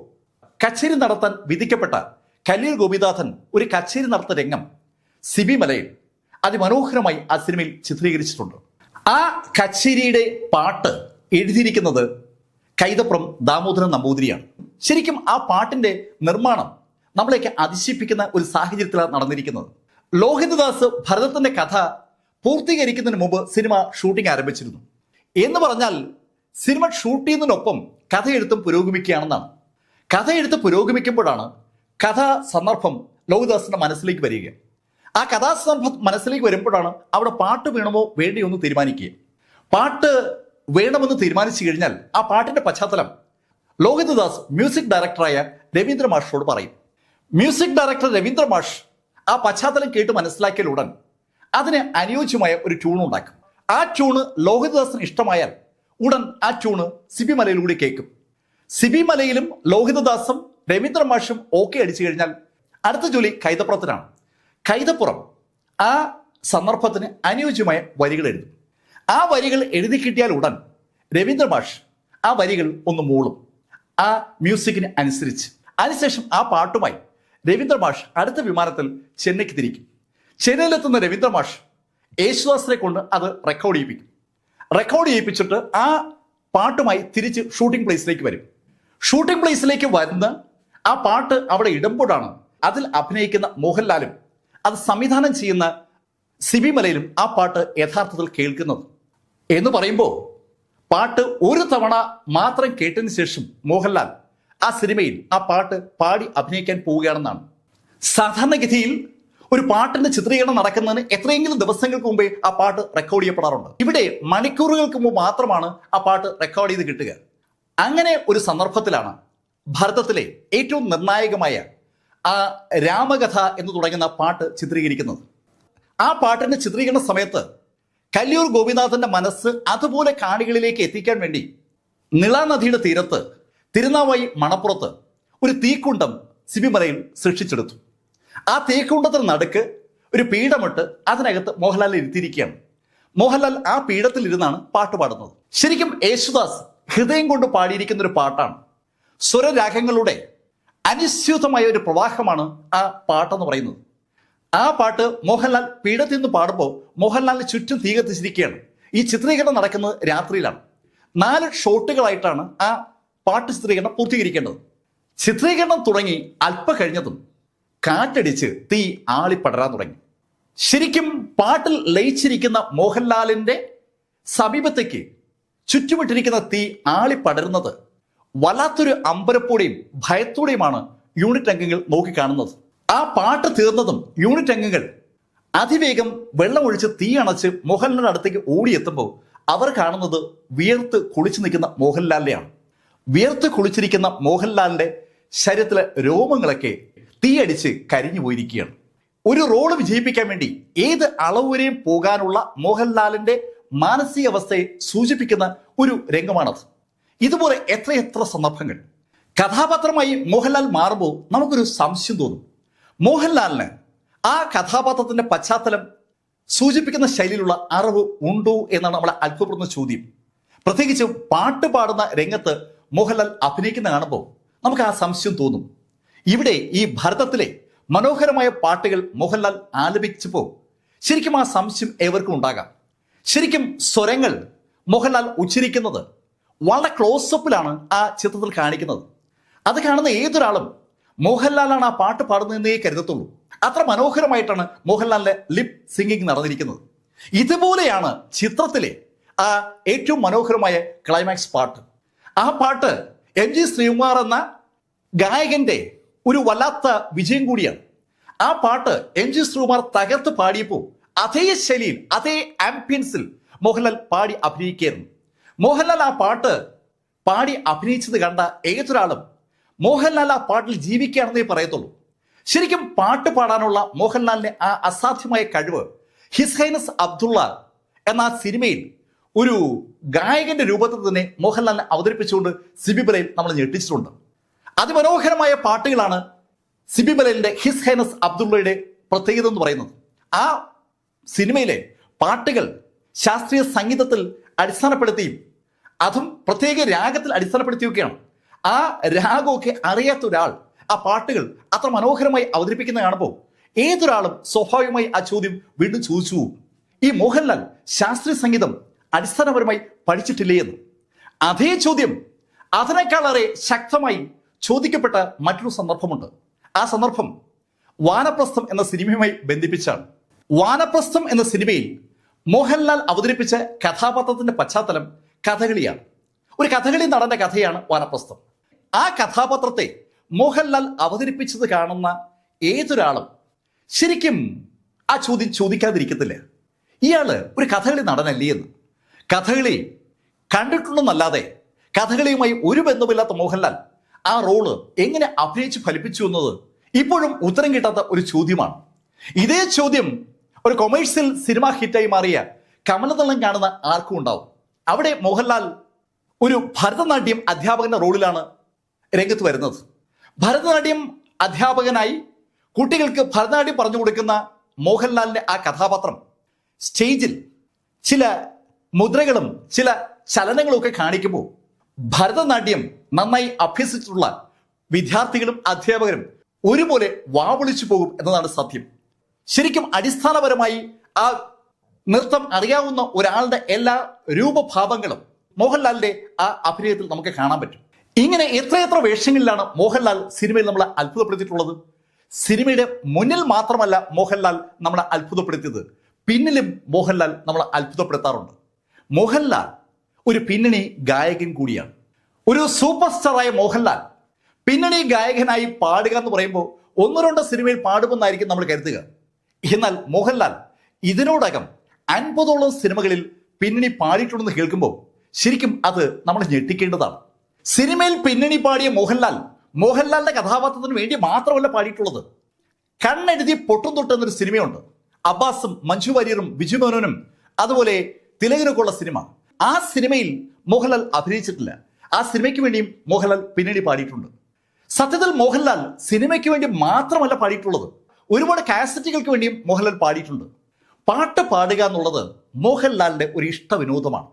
കച്ചേരി നടത്താൻ വിധിക്കപ്പെട്ട കല്ലിയൂർ ഗോപിനാഥൻ ഒരു കച്ചേരി നടത്തുന്ന രംഗം സിബി മലയിൽ അതിമനോഹരമായി ആ സിനിമയിൽ ചിത്രീകരിച്ചിട്ടുണ്ട്. ആ കച്ചേരിയുടെ പാട്ട് എഴുതിയിരിക്കുന്നത് കൈതപ്രം ദാമോദരൻ നമ്പൂതിരിയാണ്. ശരിക്കും ആ പാട്ടിന്റെ നിർമ്മാണം നമ്മളെയൊക്കെ അതിശയിപ്പിക്കുന്ന ഒരു സാഹചര്യത്തിലാണ് നടന്നിരിക്കുന്നത്. ലോഹിതദാസ് ഭരതത്തിന്റെ കഥ പൂർത്തീകരിക്കുന്നതിന് മുമ്പ് സിനിമ ഷൂട്ടിംഗ് ആരംഭിച്ചിരുന്നു. എന്ന് പറഞ്ഞാൽ സിനിമ ഷൂട്ട് ചെയ്യുന്നതിനൊപ്പം കഥയെഴുത്തും പുരോഗമിക്കുകയാണെന്നാണ്. കഥയെഴുത്ത് പുരോഗമിക്കുമ്പോഴാണ് കഥാ സന്ദർഭം ലോഹിതദാസിന്റെ മനസ്സിലേക്ക് വരിക. ആ കഥാസന്ദർഭം മനസ്സിലേക്ക് വരുമ്പോഴാണ് അവിടെ പാട്ട് വേണമോ വേണ്ടിയോ എന്ന് തീരുമാനിക്കുക. പാട്ട് വേണമെന്ന് തീരുമാനിച്ചു കഴിഞ്ഞാൽ ആ പാട്ടിന്റെ പശ്ചാത്തലം ലോഹിതദാസ് മ്യൂസിക് ഡയറക്ടറായ രവീന്ദ്ര മാഷോട് പറയും. മ്യൂസിക് ഡയറക്ടർ രവീന്ദ്ര മാഷ് ആ പശ്ചാത്തലം കേട്ട് മനസ്സിലാക്കിയാൽ ഉടൻ അതിന് അനുയോജ്യമായ ഒരു ട്യൂൺ ഉണ്ടാക്കും. ആ ട്യൂണ് ലോഹിതദാസിന് ഇഷ്ടമായാൽ ഉടൻ ആ ട്യൂണ് സിബി മലയിലൂടെ കേൾക്കും. സിബി മലയിലും ലോഹിതദാസും രവീന്ദ്ര മാഷും ഓക്കെ അടിച്ചു കഴിഞ്ഞാൽ അടുത്ത ജോലി കൈതപ്പുറത്തിനാണ്. കൈതപ്പുറം ആ സന്ദർഭത്തിന് അനുയോജ്യമായ വരികൾ എഴുതും. ആ വരികൾ എഴുതി കിട്ടിയാൽ ഉടൻ രവീന്ദ്ര മാഷ് ആ വരികൾ ഒന്ന് മൂളും ആ മ്യൂസിക്കിന് അനുസരിച്ച്. അതിനുശേഷം ആ പാട്ടുമായി രവീന്ദ്ര മാഷ് അടുത്ത വിമാനത്തിൽ ചെന്നൈക്ക് തിരിക്കും. ചെന്നൈയിലെത്തുന്ന രവീന്ദ്ര മാഷ് യേശുദാസിനെ കൊണ്ട് അത് റെക്കോർഡ് ചെയ്യിപ്പിച്ചിട്ട് ആ പാട്ടുമായി തിരിച്ച് ഷൂട്ടിംഗ് പ്ലേസിലേക്ക് വരും. ഷൂട്ടിംഗ് പ്ലേസിലേക്ക് വരുന്ന ആ പാട്ട് അവിടെ ഇടുമ്പോഴാണ് അതിൽ അഭിനയിക്കുന്ന മോഹൻലാലും അത് സംവിധാനം ചെയ്യുന്ന സിബി മലയിലും ആ പാട്ട് യഥാർത്ഥത്തിൽ കേൾക്കുന്നത്. എന്ന് പറയുമ്പോൾ പാട്ട് ഒരു തവണ മാത്രം കേട്ടതിന് ശേഷം മോഹൻലാൽ ആ സിനിമയിൽ ആ പാട്ട് പാടി അഭിനയിക്കാൻ പോവുകയാണെന്നാണ്. സാധാരണഗതിയിൽ ഒരു പാട്ടിന്റെ ചിത്രീകരണം നടക്കുന്നതിന് എത്രയെങ്കിലും ദിവസങ്ങൾക്ക് മുമ്പേ ആ പാട്ട് റെക്കോർഡ് ചെയ്യപ്പെടാറുണ്ട്. ഇവിടെ മണിക്കൂറുകൾക്ക് മുമ്പ് മാത്രമാണ് ആ പാട്ട് റെക്കോർഡ് ചെയ്ത് കിട്ടുക. അങ്ങനെ ഒരു സന്ദർഭത്തിലാണ് ഭാരതത്തിലെ ഏറ്റവും നിർണായകമായ ആ രാമകഥ എന്ന് തുടങ്ങുന്ന പാട്ട് ചിത്രീകരിക്കുന്നത്. ആ പാട്ടിന്റെ ചിത്രീകരണ സമയത്ത് കല്ലിയൂർ ഗോപിനാഥന്റെ മനസ്സ് അതുപോലെ കാണികളിലേക്ക് എത്തിക്കാൻ വേണ്ടി നിളാനദിയുടെ തീരത്ത് തിരുനാവായി മണപ്പുറത്ത് ഒരു തീക്കുണ്ടം സിബി മലയിൽ സൃഷ്ടിച്ചെടുത്തു. ആ തീക്കുണ്ടത്തിന് നടുക്ക് ഒരു പീഠമിട്ട് അതിനകത്ത് മോഹൻലാൽ ഇരുത്തിയിരിക്കുകയാണ്. മോഹൻലാൽ ആ പീഠത്തിൽ ഇരുന്നാണ് പാട്ട് പാടുന്നത്. ശരിക്കും യേശുദാസ് ഹൃദയം കൊണ്ട് പാടിയിരിക്കുന്ന ഒരു പാട്ടാണ്. സ്വരരാഗങ്ങളുടെ അനുസ്യൂതമായ ഒരു പ്രവാഹമാണ് ആ പാട്ടെന്ന് പറയുന്നത്. ആ പാട്ട് മോഹൻലാൽ പീഠത്തിൽ നിന്ന് പാടുമ്പോൾ മോഹൻലാലിന് ചുറ്റും തീ കത്തിച്ചിരിക്കുകയാണ്. ഈ ചിത്രീകരണം നടക്കുന്നത് രാത്രിയിലാണ്. 4 ഷോട്ടുകളായിട്ടാണ് ആ പാട്ട് ചിത്രീകരണം പൂർത്തീകരിക്കേണ്ടത്. ചിത്രീകരണം തുടങ്ങി അല്പം കഴിഞ്ഞതും കാറ്റടിച്ച് തീ ആളിപ്പടരാൻ തുടങ്ങി. ശരിക്കും പാട്ടിൽ ലയിച്ചിരിക്കുന്ന മോഹൻലാലിന്റെ സമീപത്തേക്ക് ചുറ്റുമിട്ടിരിക്കുന്ന തീ ആളിപ്പടരുന്നത് വല്ലാത്തൊരു അമ്പരപ്പോടെയും ഭയത്തോടെയുമാണ് യൂണിറ്റ് അംഗങ്ങൾ നോക്കിക്കാണുന്നത്. ആ പാട്ട് തീർന്നതും യൂണിറ്റ് അംഗങ്ങൾ അതിവേഗം വെള്ളമൊഴിച്ച് തീ അണച്ച് മോഹൻലാലിന്റെ അടുത്തേക്ക് ഓടിയെത്തുമ്പോൾ അവർ കാണുന്നത് വിയർത്ത് കുളിച്ചു നിൽക്കുന്ന മോഹൻലാലിനെയാണ്. വിയർത്ത് കുളിച്ചിരിക്കുന്ന മോഹൻലാലിന്റെ ശരീരത്തിലെ രോമങ്ങളൊക്കെ തീയടിച്ച് കരിഞ്ഞു പോയിരിക്കുകയാണ്. ഒരു റോള് വിജയിപ്പിക്കാൻ വേണ്ടി ഏത് അളവ് വരെയും പോകാനുള്ള മോഹൻലാലിന്റെ മാനസികാവസ്ഥയെ സൂചിപ്പിക്കുന്ന ഒരു രംഗമാണത്. ഇതുപോലെ എത്രയെത്ര സന്ദർഭങ്ങൾ. കഥാപാത്രമായി മോഹൻലാൽ മാറുമ്പോൾ നമുക്കൊരു സംശയം തോന്നും. മോഹൻലാലിന് ആ കഥാപാത്രത്തിന്റെ പശ്ചാത്തലം സൂചിപ്പിക്കുന്ന ശൈലിയിലുള്ള അറിവ് ഉണ്ടോ എന്നാണ് നമ്മളെ അത്ഭുതപ്പെടുന്ന ചോദ്യം. പ്രത്യേകിച്ചും പാട്ട് പാടുന്ന രംഗത്ത് മോഹൻലാൽ അഭിനയിക്കുന്ന കാണുമ്പോൾ നമുക്ക് ആ സംശയം തോന്നും. ഇവിടെ ഈ ഭാരതത്തിലെ മനോഹരമായ പാട്ടുകൾ മോഹൻലാൽ ആലപിച്ചപ്പോൾ ശരിക്കും ആ സംശയം ഏവർക്കും ഉണ്ടാകാം. ശരിക്കും സ്വരങ്ങൾ മോഹൻലാൽ ഉച്ചരിക്കുന്നത് വളരെ ക്ലോസപ്പിലാണ് ആ ചിത്രത്തിൽ കാണിക്കുന്നത്. അത് കാണുന്ന ഏതൊരാളും മോഹൻലാലാണ് ആ പാട്ട് പാടുന്നതെന്നേ കരുതത്തുള്ളൂ. അത്ര മനോഹരമായിട്ടാണ് മോഹൻലാലിന്റെ ലിപ് സിംഗിങ് നടന്നിരിക്കുന്നത്. ഇതുപോലെയാണ് ചിത്രത്തിലെ ആ ഏറ്റവും മനോഹരമായ ക്ലൈമാക്സ് പാട്ട്. ആ പാട്ട് MG ശ്രീകുമാർ എന്ന ഗായകന്റെ ഒരു വല്ലാത്ത വിജയം കൂടിയാണ്. ആ പാട്ട് MG ശ്രീകുമാർ തകർത്ത് പാടിയപ്പോൾ അതേ ശൈലിയിൽ അതേ ആംബിയൻസിൽ മോഹൻലാൽ പാടി അഭിനയിക്കുകയായിരുന്നു. മോഹൻലാൽ ആ പാട്ട് പാടി അഭിനയിച്ചത് കണ്ട ഏതൊരാളും മോഹൻലാൽ ആ പാട്ടിൽ ജീവിക്കുകയാണെന്നേ പറയത്തുള്ളൂ. ശരിക്കും പാട്ട് പാടാനുള്ള മോഹൻലാലിന്റെ ആ അസാധ്യമായ കഴിവ് ഹിസ് ഹൈനസ് അബ്ദുള്ള എന്ന ആ സിനിമയിൽ ഒരു ഗായകന്റെ രൂപത്തിൽ തന്നെ മോഹൻലാലിനെ അവതരിപ്പിച്ചുകൊണ്ട് സിബി മലയിൽ നമ്മൾ ഞെട്ടിച്ചിട്ടുണ്ട്. അതിമനോഹരമായ പാട്ടുകളാണ് സിബി മലയിലിന്റെ ഹിസ് ഹൈനസ് അബ്ദുള്ളയുടെ പ്രത്യേകത എന്ന് പറയുന്നത്. ആ സിനിമയിലെ പാട്ടുകൾ ശാസ്ത്രീയ സംഗീതത്തിൽ അടിസ്ഥാനപ്പെടുത്തിയും അതും പ്രത്യേക രാഗത്തിൽ അടിസ്ഥാനപ്പെടുത്തിയൊക്കെയാണ്. ആ രാഗമൊക്കെ അറിയാത്ത ഒരാൾ ആ പാട്ടുകൾ അത്ര മനോഹരമായി അവതരിപ്പിക്കുന്ന കാണുമ്പോൾ ഏതൊരാളും സ്വാഭാവികമായി ആ ചോദ്യം വീണ്ടും ചോദിച്ചു പോകും. ഈ മോഹൻലാൽ ശാസ്ത്രീയ സംഗീതം അടിസ്ഥാനപരമായി പഠിച്ചിട്ടില്ലേ എന്ന്. അതേ ചോദ്യം അതിനേക്കാളേറെ ശക്തമായി ചോദിക്കപ്പെട്ട മറ്റൊരു സന്ദർഭമുണ്ട്. ആ സന്ദർഭം വാനപ്രസ്ഥം എന്ന സിനിമയുമായി ബന്ധിപ്പിച്ചാണ്. വാനപ്രസ്ഥം എന്ന സിനിമയിൽ മോഹൻലാൽ അവതരിപ്പിച്ച കഥാപാത്രത്തിന്റെ പശ്ചാത്തലം കഥകളിയാണ്. ഒരു കഥകളി നടന്റെ കഥയാണ് വാനപ്രസ്ഥം. ആ കഥാപാത്രത്തെ മോഹൻലാൽ അവതരിപ്പിച്ചത് കാണുന്ന ഏതൊരാളും ശരിക്കും ആ ചോദ്യം ചോദിക്കാതിരിക്കത്തില്ല. ഇയാള് ഒരു കഥകളി നടനല്ലേ എന്ന്. കഥകളി കണ്ടിട്ടുണ്ടെന്നല്ലാതെ കഥകളിയുമായി ഒരു ബന്ധമില്ലാത്ത മോഹൻലാൽ ആ റോള് എങ്ങനെ അഭിനയിച്ച് ഫലിപ്പിച്ചു എന്നത് ഇപ്പോഴും ഉത്തരം കിട്ടാത്ത ഒരു ചോദ്യമാണ്. ഇതേ ചോദ്യം ഒരു കൊമേഴ്സ്യൽ സിനിമ ഹിറ്റായി മാറിയ കമലദളം കാണുന്ന ആർക്കും ഉണ്ടാവും. അവിടെ മോഹൻലാൽ ഒരു ഭരതനാട്യം അധ്യാപകന്റെ റോളിലാണ് രംഗത്ത് വരുന്നത്. ഭരതനാട്യം അധ്യാപകനായി കുട്ടികൾക്ക് ഭരതനാട്യം പറഞ്ഞു കൊടുക്കുന്ന മോഹൻലാലിന്റെ ആ കഥാപാത്രം സ്റ്റേജിൽ ചില മുദ്രകളും ചില ചലനങ്ങളും ഒക്കെ കാണിക്കുമ്പോൾ ഭരതനാട്യം നന്നായി അഭ്യസിച്ചിട്ടുള്ള വിദ്യാർത്ഥികളും അധ്യാപകരും ഒരുപോലെ വാവൊളിച്ചു പോകും എന്നതാണ് സത്യം. ശരിക്കും അടിസ്ഥാനപരമായി ആ നൃത്തം അറിയാവുന്ന ഒരാളുടെ എല്ലാ രൂപഭാവങ്ങളും മോഹൻലാലിന്റെ ആ അഭിനയത്തിൽ നമുക്ക് കാണാൻ പറ്റും. ഇങ്ങനെ എത്രയെത്ര വേഷങ്ങളിലാണ് മോഹൻലാൽ സിനിമയിൽ നമ്മളെ അത്ഭുതപ്പെടുത്തിയിട്ടുള്ളത്. സിനിമയുടെ മുന്നിൽ മാത്രമല്ല മോഹൻലാൽ നമ്മളെ അത്ഭുതപ്പെടുത്തിയത്, പിന്നിലും മോഹൻലാൽ നമ്മളെ അത്ഭുതപ്പെടുത്താറുണ്ട്. മോഹൻലാൽ ഒരു പിന്നണി ഗായകൻ കൂടിയാണ്. ഒരു സൂപ്പർ സ്റ്റാറായ മോഹൻലാൽ പിന്നണി ഗായകനായി പാടുക എന്ന് പറയുമ്പോൾ ഒന്നോ രണ്ടോ സിനിമയിൽ പാടുമെന്നായിരിക്കും നമ്മൾ കരുതുക. എന്നാൽ മോഹൻലാൽ ഇതിനോടകം 50ഓളം സിനിമകളിൽ പിന്നണി പാടിയിട്ടുണ്ടെന്ന് കേൾക്കുമ്പോൾ ശരിക്കും അത് നമ്മൾ ഞെട്ടിക്കേണ്ടതാണ്. സിനിമയിൽ പിന്നണി പാടിയ മോഹൻലാലിന്റെ കഥാപാത്രത്തിന് വേണ്ടി മാത്രമല്ല പാടിയിട്ടുള്ളത്. കണ്ണെഴുതി പൊട്ടും തൊട്ട് എന്നൊരു സിനിമയുണ്ട്. അബ്ബാസും മഞ്ജു വാര്യറും ബിജു മേനോനും അതുപോലെ തിലകനൊക്കെ ഉള്ള സിനിമ. ആ സിനിമയിൽ മോഹൻലാൽ അഭിനയിച്ചിട്ടില്ല. ആ സിനിമയ്ക്ക് വേണ്ടിയും മോഹൻലാൽ പിന്നണി പാടിയിട്ടുണ്ട്. സത്യത്തിൽ മോഹൻലാൽ സിനിമയ്ക്ക് വേണ്ടി മാത്രമല്ല പാടിയിട്ടുള്ളത്, ഒരുപാട് കാസറ്റുകൾക്ക് വേണ്ടിയും മോഹൻലാൽ പാടിയിട്ടുണ്ട്. പാട്ട് പാടുക എന്നുള്ളത് മോഹൻലാലിന്റെ ഒരു ഇഷ്ടവിനോദമാണ്.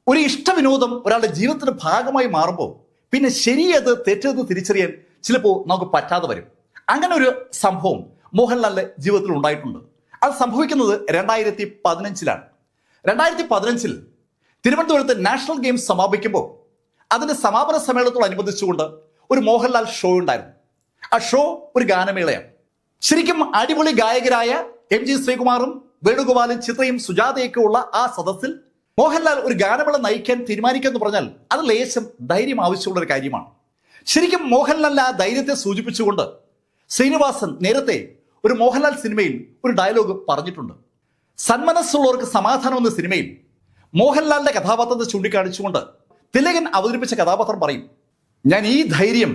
ഒരു ഇഷ്ടവിനോദം ഒരാളുടെ ജീവിതത്തിന്റെ ഭാഗമായി മാറുമ്പോൾ പിന്നെ ശരിയത് തെറ്റെന്ന് തിരിച്ചറിയാൻ ചിലപ്പോൾ നമുക്ക് പറ്റാതെ വരും. അങ്ങനെ ഒരു സംഭവം മോഹൻലാലിന്റെ ജീവിതത്തിൽ ഉണ്ടായിട്ടുണ്ട്. അത് സംഭവിക്കുന്നത് 2015-ലാണ്. 2015 തിരുവനന്തപുരത്ത് നാഷണൽ ഗെയിംസ് സമാപിക്കുമ്പോൾ അതിന്റെ സമാപന സമ്മേളനത്തോടനുബന്ധിച്ചുകൊണ്ട് ഒരു മോഹൻലാൽ ഷോ ഉണ്ടായിരുന്നു. ആ ഷോ ഒരു ഗാനമേളയാണ്. ശരിക്കും അടിപൊളി ഗായകരായ MG ശ്രീകുമാറും വേണുഗോപാലും ചിത്രയും സുജാതയൊക്കെ ഉള്ള ആ സദസ്സിൽ മോഹൻലാൽ ഒരു ഗാനമേള നയിക്കാൻ തീരുമാനിക്കുക എന്ന് പറഞ്ഞാൽ അത് ലേശം ധൈര്യം ആവശ്യമുള്ള ഒരു കാര്യമാണ്. ശരിക്കും മോഹൻലാലിന്റെ ആ ധൈര്യത്തെ സൂചിപ്പിച്ചുകൊണ്ട് ശ്രീനിവാസൻ നേരത്തെ ഒരു മോഹൻലാൽ സിനിമയിൽ ഒരു ഡയലോഗ് പറഞ്ഞിട്ടുണ്ട്. സന്മനസ്സുള്ളവർക്ക് സമാധാനം എന്ന സിനിമയിൽ മോഹൻലാലിന്റെ കഥാപാത്രത്തെ ചൂണ്ടിക്കാണിച്ചുകൊണ്ട് തിലകൻ അവതരിപ്പിച്ച കഥാപാത്രം പറയും, ഞാൻ ഈ ധൈര്യം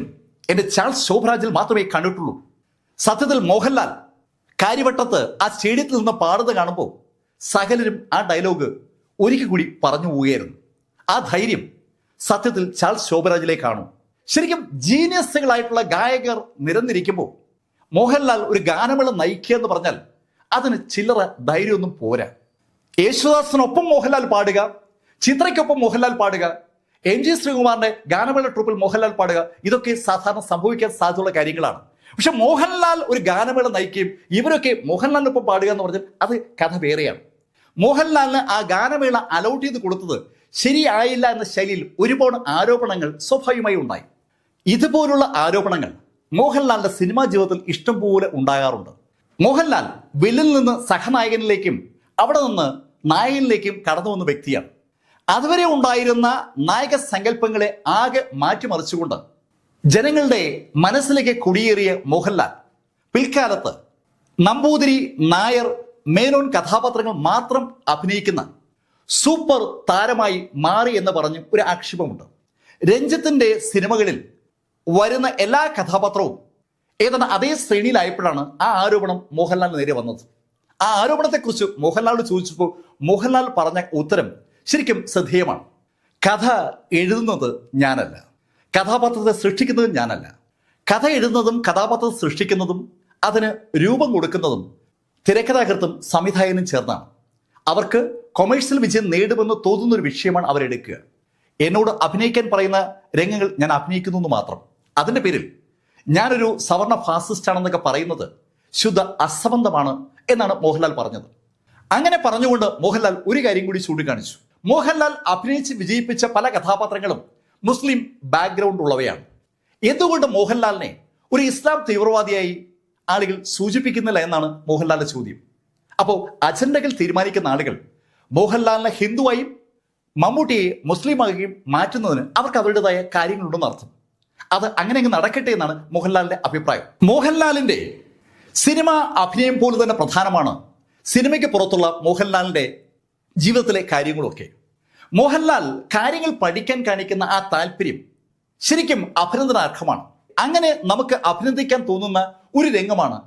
എന്റെ ചാൾസ് ശോഭരാജിൽ മാത്രമേ കണ്ടിട്ടുള്ളൂ. സത്യത്തിൽ മോഹൻലാൽ കാര്യവട്ടത്ത് ആ സ്റ്റേഡിയത്തിൽ നിന്ന് പാടുന്നത് കാണുമ്പോൾ സകലരും ആ ഡയലോഗ് ഒരിക്കൽ കൂടി പറഞ്ഞു പോവുകയായിരുന്നു. ആ ധൈര്യം സത്യത്തിൽ ചാൾസ് ശോഭരാജിലേക്കാണു. ശരിക്കും ജീനിയസുകളായിട്ടുള്ള ഗായകർ നിരന്നിരിക്കുമ്പോൾ മോഹൻലാൽ ഒരു ഗാനമേള നയിക്കുക എന്ന് പറഞ്ഞാൽ അതിന് ചില്ലറ ധൈര്യമൊന്നും പോരാ. യേശുദാസിനൊപ്പം മോഹൻലാൽ പാടുക, ചിത്രയ്ക്കൊപ്പം മോഹൻലാൽ പാടുക, MG ശ്രീകുമാറിന്റെ ഗാനമേള ട്രൂപ്പിൽ മോഹൻലാൽ പാടുക, ഇതൊക്കെ സാധാരണ സംഭവിക്കാൻ സാധ്യതയുള്ള കാര്യങ്ങളാണ്. പക്ഷെ മോഹൻലാൽ ഒരു ഗാനമേള നയിക്കുകയും ഇവരൊക്കെ മോഹൻലാലിനൊപ്പം പാടുക എന്ന് പറഞ്ഞാൽ അത് കഥ വേറെയാണ്. മോഹൻലാലിന് ആ ഗാനമേള അലൗട്ട് ചെയ്ത് കൊടുത്തത് ശരിയായില്ല എന്ന ശൈലിയിൽ ഒരുപാട് ആരോപണങ്ങൾ സ്വാഭാവികമായി ഉണ്ടായി. ഇതുപോലുള്ള ആരോപണങ്ങൾ മോഹൻലാലിന്റെ സിനിമാ ജീവിതത്തിൽ ഇഷ്ടം പോലെ ഉണ്ടാകാറുണ്ട്. മോഹൻലാൽ വില്ലിൽ നിന്ന് സഹനായകനിലേക്കും അവിടെ നിന്ന് നായകനിലേക്കും കടന്നു വന്ന വ്യക്തിയാണ്. അതുവരെ ഉണ്ടായിരുന്ന നായക സങ്കല്പങ്ങളെ ആകെ മാറ്റിമറിച്ചുകൊണ്ട് ജനങ്ങളുടെ മനസ്സിലേക്ക് കുടിയേറിയ മോഹൻലാൽ പിൽക്കാലത്ത് നമ്പൂതിരി, നായർ, മേനോൻ കഥാപാത്രങ്ങൾ മാത്രം അഭിനയിക്കുന്ന സൂപ്പർ താരമായി മാറി എന്ന് പറഞ്ഞ് ഒരു ആക്ഷേപമുണ്ട്. രഞ്ജിത്തിന്റെ സിനിമകളിൽ വരുന്ന എല്ലാ കഥാപാത്രവും ഏതാണ്ട് അതേ ശ്രേണിയിലായപ്പോഴാണ് ആ ആരോപണം മോഹൻലാലിന് നേരെ വന്നത്. ആ ആരോപണത്തെക്കുറിച്ച് മോഹൻലാലിനോട് ചോദിച്ചപ്പോൾ മോഹൻലാൽ പറഞ്ഞ ഉത്തരം ശരിക്കും ശ്രദ്ധേയമാണ്. കഥ എഴുതുന്നത് ഞാനല്ല, കഥാപാത്രത്തെ സൃഷ്ടിക്കുന്നത് ഞാനല്ല. കഥ എഴുതുന്നതും കഥാപാത്രത്തെ സൃഷ്ടിക്കുന്നതും അതിന് രൂപം കൊടുക്കുന്നതും തിരക്കഥാകൃത്തും സംവിധായകനും ചേർന്നാണ്. അവർക്ക് കൊമേഴ്സ്യൽ വിജയം നേടുമെന്ന് തോന്നുന്ന ഒരു വിഷയമാണ് അവരെടുക്കുക. എന്നോട് അഭിനയിക്കാൻ പറയുന്ന രംഗങ്ങൾ ഞാൻ അഭിനയിക്കുന്നു എന്ന് മാത്രം. അതിൻ്റെ പേരിൽ ഞാനൊരു സവർണ ഫാസിസ്റ്റാണെന്നൊക്കെ പറയുന്നത് ശുദ്ധ അസംബന്ധമാണ് എന്നാണ് മോഹൻലാൽ പറഞ്ഞത്. അങ്ങനെ പറഞ്ഞുകൊണ്ട് മോഹൻലാൽ ഒരു കാര്യം കൂടി ചൂണ്ടിക്കാണിച്ചു. മോഹൻലാൽ അഭിനയിച്ച് വിജയിപ്പിച്ച പല കഥാപാത്രങ്ങളും മുസ്ലിം ബാക്ക്ഗ്രൗണ്ട് ഉള്ളവയാണ്. എന്തുകൊണ്ട് മോഹൻലാലിനെ ഒരു ഇസ്ലാം തീവ്രവാദിയായി ആളുകൾ സൂചിപ്പിക്കുന്നില്ല എന്നാണ് മോഹൻലാലിന്റെ ചോദ്യം. അപ്പോൾ അജണ്ടകൾ തീരുമാനിക്കുന്ന ആളുകൾ മോഹൻലാലിനെ ഹിന്ദുവായും മമ്മൂട്ടിയെ മുസ്ലിമായും മാറ്റുന്നതിന് അവർക്ക് അവരുടേതായ കാര്യങ്ങളുണ്ടെന്ന് അർത്ഥം. അത് അങ്ങനെ അങ്ങ് നടക്കട്ടെ എന്നാണ് മോഹൻലാലിന്റെ അഭിപ്രായം. മോഹൻലാലിന്റെ സിനിമ അഭിനയം പോലെ തന്നെ പ്രധാനമാണ് സിനിമയ്ക്ക് പുറത്തുള്ള മോഹൻലാലിന്റെ ജീവിതത്തിലെ കാര്യങ്ങളൊക്കെ. മോഹൻലാൽ കാര്യങ്ങൾ പഠിക്കാൻ കാണിക്കുന്ന ആ താല്പര്യം ശരിക്കും അഭിനന്ദനാർഹമാണ്. അങ്ങനെ നമുക്ക് അഭിനന്ദിക്കാൻ തോന്നുന്ന ഒരു രംഗമാണ്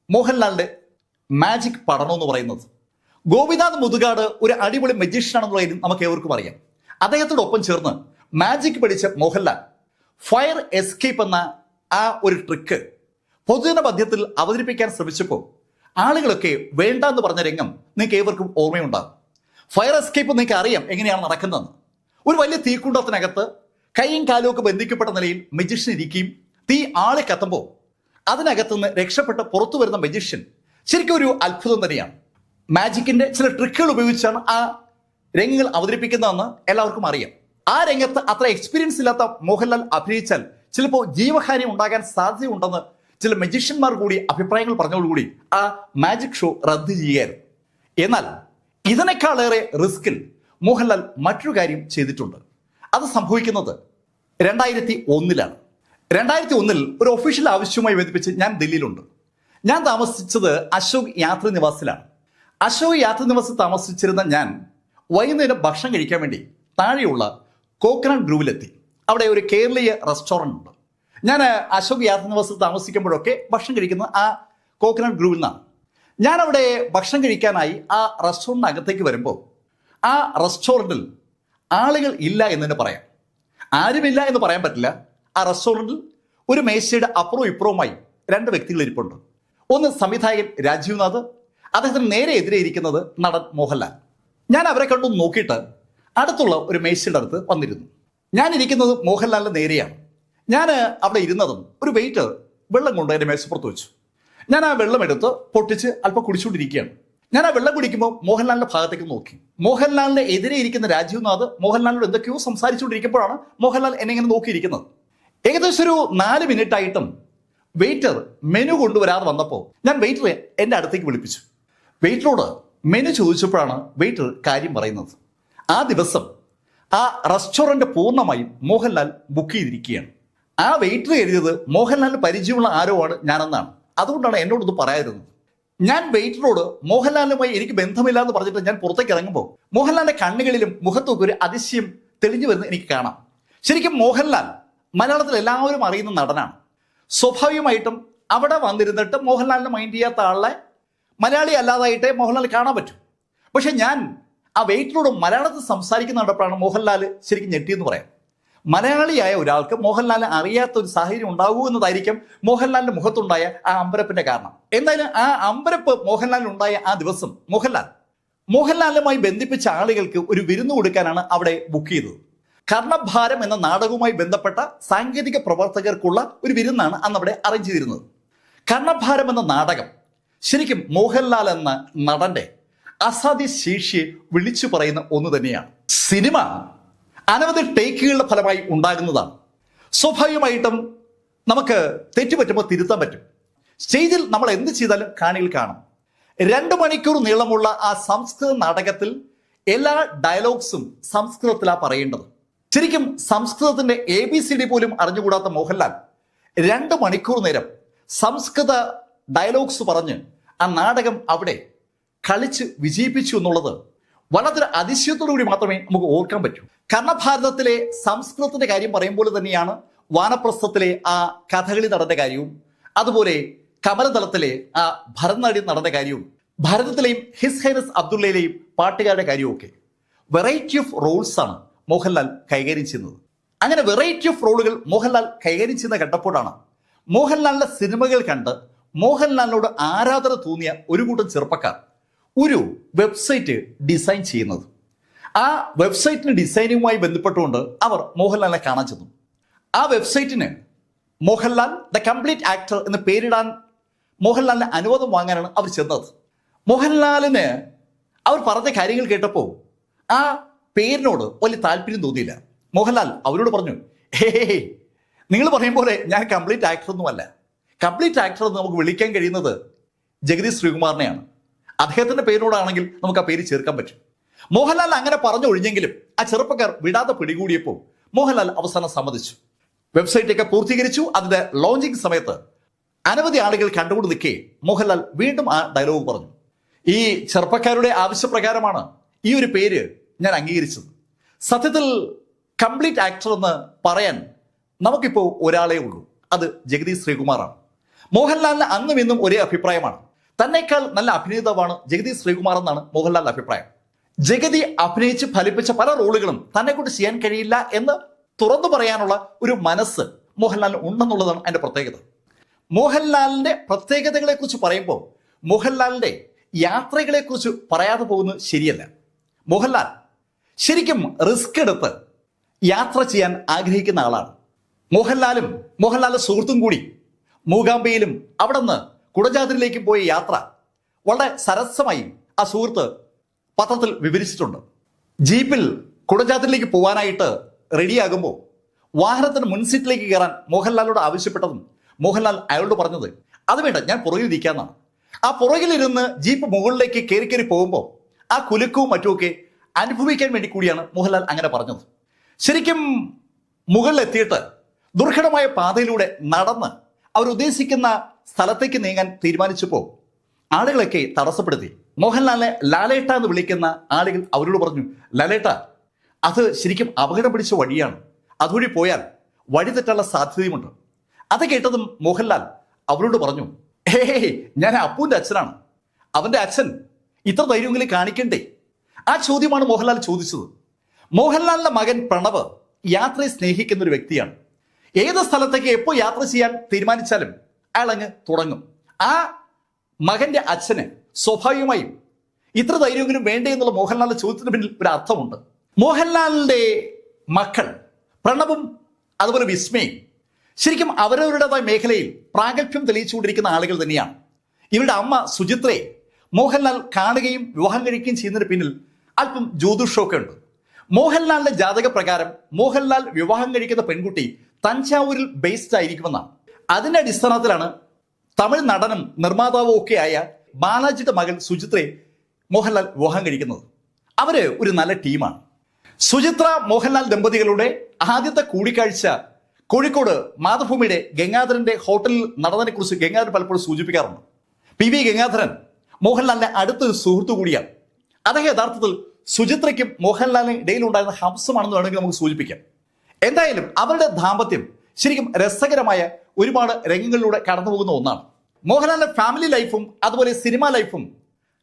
മോഹൻലാലിന്റെ മാജിക് പഠനം എന്ന് പറയുന്നത്. ഗോപിനാഥ് മുതുകാട് ഒരു അടിപൊളി മജീഷ്യനാണെന്നുള്ള കാര്യം നമുക്ക് ഏവർക്കും അറിയാം. അദ്ദേഹത്തോടൊപ്പം ചേർന്ന് മാജിക് പഠിച്ച മോഹൻലാൽ ഫയർ എസ്കേപ്പ് എന്ന ആ ഒരു ട്രിക്ക് പൊതുജന മധ്യത്തിൽ അവതരിപ്പിക്കാൻ ശ്രമിച്ചപ്പോൾ ആളുകളൊക്കെ വേണ്ട എന്ന് പറഞ്ഞ രംഗം നിങ്ങൾക്ക് ഏവർക്കും ഓർമ്മയുണ്ടാകും. ഫയർ എസ്കേപ്പ് നിങ്ങൾക്ക് അറിയാം എങ്ങനെയാണ് നടക്കുന്നതെന്ന്. ഒരു വലിയ തീക്കുണ്ടത്തിനകത്ത് കൈയും കാലും ഒക്കെ ബന്ധിക്കപ്പെട്ട നിലയിൽ മജീഷ്യൻ ഇരിക്കുകയും തീ ആളെ കത്തുമ്പോൾ അതിനകത്തുനിന്ന് രക്ഷപ്പെട്ട് പുറത്തു വരുന്ന മജീഷ്യൻ ശരിക്കും ഒരു അത്ഭുതം തന്നെയാണ്. മാജിക്കിന്റെ ചില ട്രിക്കുകൾ ഉപയോഗിച്ചാണ് ആ രംഗങ്ങൾ അവതരിപ്പിക്കുന്നതെന്ന് എല്ലാവർക്കും അറിയാം. ആ രംഗത്ത് അത്ര എക്സ്പീരിയൻസ് ഇല്ലാത്ത മോഹൻലാൽ അഭിനയിച്ചാൽ ചിലപ്പോൾ ജീവഹാനി ഉണ്ടാകാൻ സാധ്യതയുണ്ടെന്ന് ചില മജീഷ്യന്മാർ കൂടി അഭിപ്രായങ്ങൾ പറഞ്ഞതോടുകൂടി ആ മാജിക് ഷോ റദ്ദ് ചെയ്യുകയായിരുന്നു. എന്നാൽ ഇതിനേക്കാളേറെ റിസ്കിൽ മോഹൻലാൽ മറ്റൊരു കാര്യം ചെയ്തിട്ടുണ്ട്. അത് സംഭവിക്കുന്നത് 2001 2001 ഒരു ഒഫീഷ്യൽ ആവശ്യവുമായി ബന്ധിപ്പിച്ച് ഞാൻ ദില്ലിയിലുണ്ട്. ഞാൻ താമസിച്ചത് അശോക് യാത്രി നിവാസിലാണ്. അശോക് യാത്രി നിവാസിൽ താമസിച്ചിരുന്ന ഞാൻ വൈകുന്നേരം ഭക്ഷണം കഴിക്കാൻ വേണ്ടി താഴെയുള്ള കോക്കനട്ട് ഗ്രൂവിലെത്തി. അവിടെ ഒരു കേരളീയ റെസ്റ്റോറൻ്റ് ഉണ്ട്. ഞാൻ അശോക് യാത്രി നിവാസിൽ താമസിക്കുമ്പോഴൊക്കെ ഭക്ഷണം കഴിക്കുന്നത് ആ കോക്കനട്ട് ഗ്രൂവിൽ നിന്നാണ്. ഞാൻ അവിടെ ഭക്ഷണം കഴിക്കാനായി ആ റെസ്റ്റോറൻറ്റിനകത്തേക്ക് വരുമ്പോൾ ആ റെസ്റ്റോറൻറ്റിൽ ആളുകൾ ഇല്ല എന്ന് തന്നെ പറയാം. ആരുമില്ല എന്ന് പറയാൻ പറ്റില്ല. ആ റെസ്റ്റോറൻറ്റിൽ ഒരു മേശയുടെ അപ്പുറവും ഇപ്പുറവുമായി 2 വ്യക്തികൾ ഇരിപ്പുണ്ട്. ഒന്ന് സംവിധായകൻ രാജീവ് നാഥ്, അദ്ദേഹത്തിന് നേരെ എതിരെ ഇരിക്കുന്നത് നടൻ മോഹൻലാൽ. ഞാൻ അവരെ കണ്ടു നോക്കിയിട്ട് അടുത്തുള്ള ഒരു മേശയുടെ അടുത്ത് വന്നിരുന്നു. ഞാൻ ഇരിക്കുന്നത് മോഹൻലാലിൻ്റെ നേരെയാണ്. ഞാൻ അവിടെ ഇരുന്നതും ഒരു വെയിറ്റർ വെള്ളം കൊണ്ട് എൻ്റെ മേശപ്പുറത്ത് വെച്ചു. ഞാൻ ആ വെള്ളം എടുത്ത് പൊട്ടിച്ച് അല്പം കുടിച്ചുകൊണ്ടിരിക്കുകയാണ്. ഞാൻ ആ വെള്ളം കുടിക്കുമ്പോൾ മോഹൻലാലിന്റെ ഭാഗത്തേക്ക് നോക്കി. മോഹൻലാലിന്റെ എതിരെ ഇരിക്കുന്ന രാജീവ് നാഥ് മോഹൻലാലിനോട് എന്തൊക്കെയോ സംസാരിച്ചുകൊണ്ടിരിക്കുമ്പോഴാണ് മോഹൻലാൽ എന്നെ ഇങ്ങനെ നോക്കിയിരിക്കുന്നത്. ഏകദേശം ഒരു 4 മിനിറ്റ് ആയിട്ടും വെയിറ്റർ മെനു കൊണ്ടുവരാതെ വന്നപ്പോൾ ഞാൻ വെയിറ്ററെ എൻ്റെ അടുത്തേക്ക് വിളിപ്പിച്ചു. വെയിറ്ററോട് മെനു ചോദിച്ചപ്പോഴാണ് വെയിറ്റർ കാര്യം പറയുന്നത്. ആ ദിവസം ആ റെസ്റ്റോറൻറ്റ് പൂർണ്ണമായും മോഹൻലാൽ ബുക്ക് ചെയ്തിരിക്കുകയാണ്. ആ വെയിറ്റർ എഴുതിയത് മോഹൻലാലിന് പരിചയമുള്ള ആരോ ആണ് ഞാനെന്നാണ്. അതുകൊണ്ടാണ് എന്നോട് ഇത് പറയാതിരുന്നത്. ഞാൻ വെയിറ്ററോട് മോഹൻലാലുമായി എനിക്ക് ബന്ധമില്ല എന്ന് പറഞ്ഞിട്ട് ഞാൻ പുറത്തേക്ക് ഇറങ്ങുമ്പോൾ മോഹൻലാലിന്റെ കണ്ണുകളിലും മുഖത്തൊക്കെ ഒരു അതിശയം തെളിഞ്ഞു വരുന്നത് എനിക്ക് കാണാം. ശരിക്കും മോഹൻലാൽ മലയാളത്തിൽ എല്ലാവരും അറിയുന്ന നടനാണ്. സ്വാഭാവികമായിട്ടും അവിടെ വന്നിരുന്നിട്ട് മോഹൻലാലിനെ മൈൻഡ് ചെയ്യാത്ത ആളെ മലയാളി അല്ലാതായിട്ടേ മോഹൻലാൽ കാണാൻ പറ്റും. പക്ഷെ ഞാൻ ആ വെയിറ്ററോട് മലയാളത്തിൽ സംസാരിക്കുന്ന കണ്ടപ്പോഴാണ് മോഹൻലാൽ ശരിക്കും ഞെട്ടിയെന്ന് പറയാം. മലയാളിയായ ഒരാൾക്ക് മോഹൻലാലിനെ അറിയാത്ത ഒരു സാഹചര്യം ഉണ്ടാകൂ എന്നതായിരിക്കും മോഹൻലാലിന്റെ മുഖത്തുണ്ടായ ആ അമ്പരപ്പിന്റെ കാരണം. എന്തായാലും ആ അമ്പരപ്പ് മോഹൻലാലിനുണ്ടായ ആ ദിവസം മോഹൻലാലുമായി ബന്ധിപ്പിച്ച ആളുകൾക്ക് ഒരു വിരുന്ന് കൊടുക്കാനാണ് അവിടെ ബുക്ക് ചെയ്തത്. കർണഭാരം എന്ന നാടകവുമായി ബന്ധപ്പെട്ട സാങ്കേതിക പ്രവർത്തകർക്കുള്ള ഒരു വിരുന്നാണ് അന്ന് അവിടെ അറേഞ്ച് ചെയ്തിരുന്നത്. കർണഭാരം എന്ന നാടകം ശരിക്കും മോഹൻലാൽ എന്ന നടന്റെ അസാധ്യ ശേഷിയെ വിളിച്ചു പറയുന്ന ഒന്ന് തന്നെയാണ്. സിനിമ അനവധി ടേക്കുകളുടെ ഫലമായി ഉണ്ടാകുന്നതാണ്. സ്വാഭാവികമായിട്ടും നമുക്ക് തെറ്റുപറ്റുമ്പോൾ തിരുത്താൻ പറ്റും. സ്റ്റേജിൽ നമ്മൾ എന്ത് ചെയ്താലും കാണികൾ കാണും. 2 മണിക്കൂർ നീളമുള്ള ആ സംസ്കൃത നാടകത്തിൽ എല്ലാ ഡയലോഗ്സും സംസ്കൃതത്തിലാണ് പറയേണ്ടത്. ശരിക്കും സംസ്കൃതത്തിന്റെ ABCD പോലും അറിഞ്ഞുകൂടാത്ത മോഹൻലാൽ 2 മണിക്കൂർ നേരം സംസ്കൃത ഡയലോഗ്സ് പറഞ്ഞ് ആ നാടകം അവിടെ കളിച്ച് വിജയിപ്പിച്ചു എന്നുള്ളത് വളരെ അതിശയത്തോടു കൂടി മാത്രമേ നമുക്ക് ഓർക്കാൻ പറ്റൂ. കർണഭാരതത്തിലെ സംസ്കൃതത്തിന്റെ കാര്യം പറയുമ്പോൾ തന്നെയാണ് വാനപ്രസ്ഥത്തിലെ ആ കഥകളി നടന്റെ കാര്യവും അതുപോലെ കമലതളത്തിലെ ആ ഭരതനാട്യം നടന്റെ കാര്യവും ഭാരതത്തിലെയും ഹിസ് ഹൈനസ് അബ്ദുള്ളയിലെയും പാട്ടുകാരുടെ കാര്യവും ഒക്കെ. വെറൈറ്റി ഓഫ് റോൾസ് ആണ് മോഹൻലാൽ കൈകാര്യം ചെയ്യുന്നത്. അങ്ങനെ വെറൈറ്റി ഓഫ് റോളുകൾ മോഹൻലാൽ കൈകാര്യം ചെയ്യുന്ന കണ്ടപ്പോഴാണ് മോഹൻലാലിന്റെ സിനിമകൾ കണ്ട് മോഹൻലാലിനോട് ആരാധന തോന്നിയ ഒരു കൂട്ടം ചെറുപ്പക്കാർ ഒരു വെബ്സൈറ്റ് ഡിസൈൻ ചെയ്യുന്നത്. ആ വെബ്സൈറ്റിന് ഡിസൈനിങ്ങുമായി ബന്ധപ്പെട്ടുകൊണ്ട് അവർ മോഹൻലാലിനെ കാണാൻ ചെന്നു. ആ വെബ്സൈറ്റിന് മോഹൻലാൽ ദ കംപ്ലീറ്റ് ആക്ടർ എന്ന് പേരിടാൻ മോഹൻലാലിന് അനുവാദം വാങ്ങാനാണ് അവർ ചെന്നത്. മോഹൻലാലിന് അവർ പറഞ്ഞ കാര്യങ്ങൾ കേട്ടപ്പോൾ ആ പേരിനോട് വലിയ താല്പര്യം തോന്നിയില്ല. മോഹൻലാൽ അവരോട് പറഞ്ഞു, ഹേ, നിങ്ങൾ പറയും പോലെ ഞാൻ കംപ്ലീറ്റ് ആക്ടർ ഒന്നുമല്ല. കംപ്ലീറ്റ് ആക്ടർ എന്ന് നമുക്ക് വിളിക്കാൻ കഴിയുന്നത് ജഗദീഷ് ശ്രീകുമാറിനെയാണ്. അദ്ദേഹത്തിന്റെ പേരിനോടാണെങ്കിൽ നമുക്ക് ആ പേര് ചേർക്കാൻ പറ്റും. മോഹൻലാൽ അങ്ങനെ പറഞ്ഞൊഴിഞ്ഞെങ്കിലും ആ ചെറുപ്പക്കാർ വിടാതെ പിടികൂടിയപ്പോൾ മോഹൻലാൽ അവസാനം സമ്മതിച്ചു. വെബ്സൈറ്റൊക്കെ പൂർത്തീകരിച്ചു. അതിന്റെ ലോഞ്ചിങ് സമയത്ത് അനവധി ആളുകൾ കണ്ടുകൊണ്ട് നിൽക്കേ മോഹൻലാൽ വീണ്ടും ആ ഡയലോഗ് പറഞ്ഞു. ഈ ചെറുപ്പക്കാരുടെ ആവശ്യപ്രകാരമാണ് ഈ ഒരു പേര് ഞാൻ അംഗീകരിച്ചത്. സത്യത്തിൽ കംപ്ലീറ്റ് ആക്ടർ എന്ന് പറയാൻ നമുക്കിപ്പോൾ ഒരാളേ ഉള്ളൂ, അത് ജഗദീഷ് ശ്രീകുമാറാണ്. മോഹൻലാലിന് അന്നും ഇന്നും ഒരേ അഭിപ്രായമാണ്. തന്നേക്കാൾ നല്ല അഭിനേതാവാണ് ജഗദീഷ് ശ്രീകുമാർ എന്നാണ് മോഹൻലാലിന്റെ അഭിപ്രായം. ജഗതി അഭിനയിച്ച് ഫലിപ്പിച്ച പല റോളുകളും തന്നെ കൊണ്ട് ചെയ്യാൻ കഴിയില്ല എന്ന് തുറന്നു പറയാനുള്ള ഒരു മനസ്സ് മോഹൻലാലിന് ഉണ്ടെന്നുള്ളതാണ് അതിന്റെ പ്രത്യേകത. മോഹൻലാലിന്റെ പ്രത്യേകതകളെ കുറിച്ച് പറയുമ്പോൾ മോഹൻലാലിന്റെ യാത്രകളെ കുറിച്ച് പറയാതെ പോകുന്നത് ശരിയല്ല. മോഹൻലാൽ ശരിക്കും റിസ്ക് എടുത്ത് യാത്ര ചെയ്യാൻ ആഗ്രഹിക്കുന്ന ആളാണ്. മോഹൻലാലിന്റെ സുഹൃത്തും കൂടി മൂകാംബിയിലും അവിടെ നിന്ന് കുടജാദ്രിയിലേക്കും പോയ യാത്ര വളരെ സരസമായി ആ സുഹൃത്ത് പത്രത്തിൽ വിവരിച്ചിട്ടുണ്ട്. ജീപ്പിൽ കുടജാദ്രിയിലേക്ക് പോകാനായിട്ട് റെഡിയാകുമ്പോൾ വാഹനത്തിന് മുൻസീറ്റിലേക്ക് കയറാൻ മോഹൻലാലിനോട് ആവശ്യപ്പെട്ടതും മോഹൻലാൽ അയാളോട് പറഞ്ഞത് അത് വേണ്ട, ഞാൻ പുറകിൽ ഇരിക്കാന്നാണ്. ആ പുറകിലിരുന്ന് ജീപ്പ് മുകളിലേക്ക് കയറി പോകുമ്പോൾ ആ കുലുക്കവും മറ്റുമൊക്കെ അനുഭവിക്കാൻ വേണ്ടി കൂടിയാണ് മോഹൻലാൽ അങ്ങനെ പറഞ്ഞത്. ശരിക്കും മുകളിലെത്തിയിട്ട് ദുർഘടമായ പാതയിലൂടെ നടന്ന് അവരുദ്ദേശിക്കുന്ന സ്ഥലത്തേക്ക് നീങ്ങാൻ തീരുമാനിച്ചപ്പോൾ ആളുകളൊക്കെ തടസ്സപ്പെടുത്തി. മോഹൻലാലിനെ ലാലേട്ട എന്ന് വിളിക്കുന്ന ആളുകൾ അവരോട് പറഞ്ഞു, ലാലേട്ട അത് ശരിക്കും അപകടം പിടിച്ച വഴിയാണ്, അതുവഴി പോയാൽ വഴി തെറ്റാനുള്ള സാധ്യതയുമുണ്ട്. അത് കേട്ടതും മോഹൻലാൽ അവരോട് പറഞ്ഞു, ഞാൻ അപ്പുവിൻ്റെ അച്ഛനാണ്, അവൻ്റെ അച്ഛൻ ഇത്ര ധൈര്യമെങ്കിലും കാണിക്കണ്ടേ? ആ ചോദ്യമാണ് മോഹൻലാൽ ചോദിച്ചത്. മോഹൻലാലിന്റെ മകൻ പ്രണവ് യാത്രയെ സ്നേഹിക്കുന്ന ഒരു വ്യക്തിയാണ്. ഏത് സ്ഥലത്തേക്ക് എപ്പോൾ യാത്ര ചെയ്യാൻ തീരുമാനിച്ചാലും അയാൾ അങ്ങ് തുടങ്ങും. ആ മകന്റെ അച്ഛന് സ്വാഭാവികമായും ഇത്ര ധൈര്യമെങ്കിലും വേണ്ടേ എന്നുള്ള മോഹൻലാലിന്റെ ചോദ്യത്തിന് പിന്നിൽ ഒരു അർത്ഥമുണ്ട്. മോഹൻലാലിന്റെ മക്കൾ പ്രണവും അതുപോലെ വിസ്മയും ശരിക്കും അവരവരുടേതായ മേഖലയിൽ പ്രാഗൽഭ്യം തെളിയിച്ചുകൊണ്ടിരിക്കുന്ന ആളുകൾ തന്നെയാണ്. ഇവരുടെ അമ്മ സുചിത്രയെ മോഹൻലാൽ കാണുകയും വിവാഹം കഴിക്കുകയും ചെയ്യുന്നതിന് പിന്നിൽ അല്പം ജ്യോതിഷമൊക്കെ ഉണ്ട്. മോഹൻലാലിന്റെ ജാതക പ്രകാരം മോഹൻലാൽ വിവാഹം കഴിക്കുന്ന പെൺകുട്ടി തഞ്ചാവൂരിൽ ബേസ്ഡ് ആയിരിക്കുമെന്നാണ്. അതിന്റെ അടിസ്ഥാനത്തിലാണ് തമിഴ് നടനും നിർമ്മാതാവും ഒക്കെ ആയ ബാലാജിയുടെ മകൾ സുചിത്രയെ മോഹൻലാൽ വിവാഹം കഴിക്കുന്നത്. അവര് ഒരു നല്ല ടീമാണ്. സുചിത്ര മോഹൻലാൽ ദമ്പതികളുടെ ആദ്യത്തെ കൂടിക്കാഴ്ച കോഴിക്കോട് മാതൃഭൂമിയുടെ ഗംഗാധരന്റെ ഹോട്ടലിൽ നടന്നതിനെ കുറിച്ച് ഗംഗാധരൻ പലപ്പോഴും സൂചിപ്പിക്കാറുണ്ട്. PV ഗംഗാധരൻ മോഹൻലാലിന്റെ അടുത്തൊരു സുഹൃത്തു കൂടിയാണ്. അദ്ദേഹം യഥാർത്ഥത്തിൽ സുചിത്രയ്ക്കും മോഹൻലാലിനും ഇടയിലുണ്ടായിരുന്ന ഹംസമാണെന്ന് വേണമെങ്കിൽ നമുക്ക് സൂചിപ്പിക്കാം. എന്തായാലും അവരുടെ ദാമ്പത്യം ശരിക്കും രസകരമായ ഒരുപാട് രംഗങ്ങളിലൂടെ കടന്നു പോകുന്ന ഒന്നാണ്. മോഹൻലാലിന്റെ ഫാമിലി ലൈഫും അതുപോലെ സിനിമാ ലൈഫും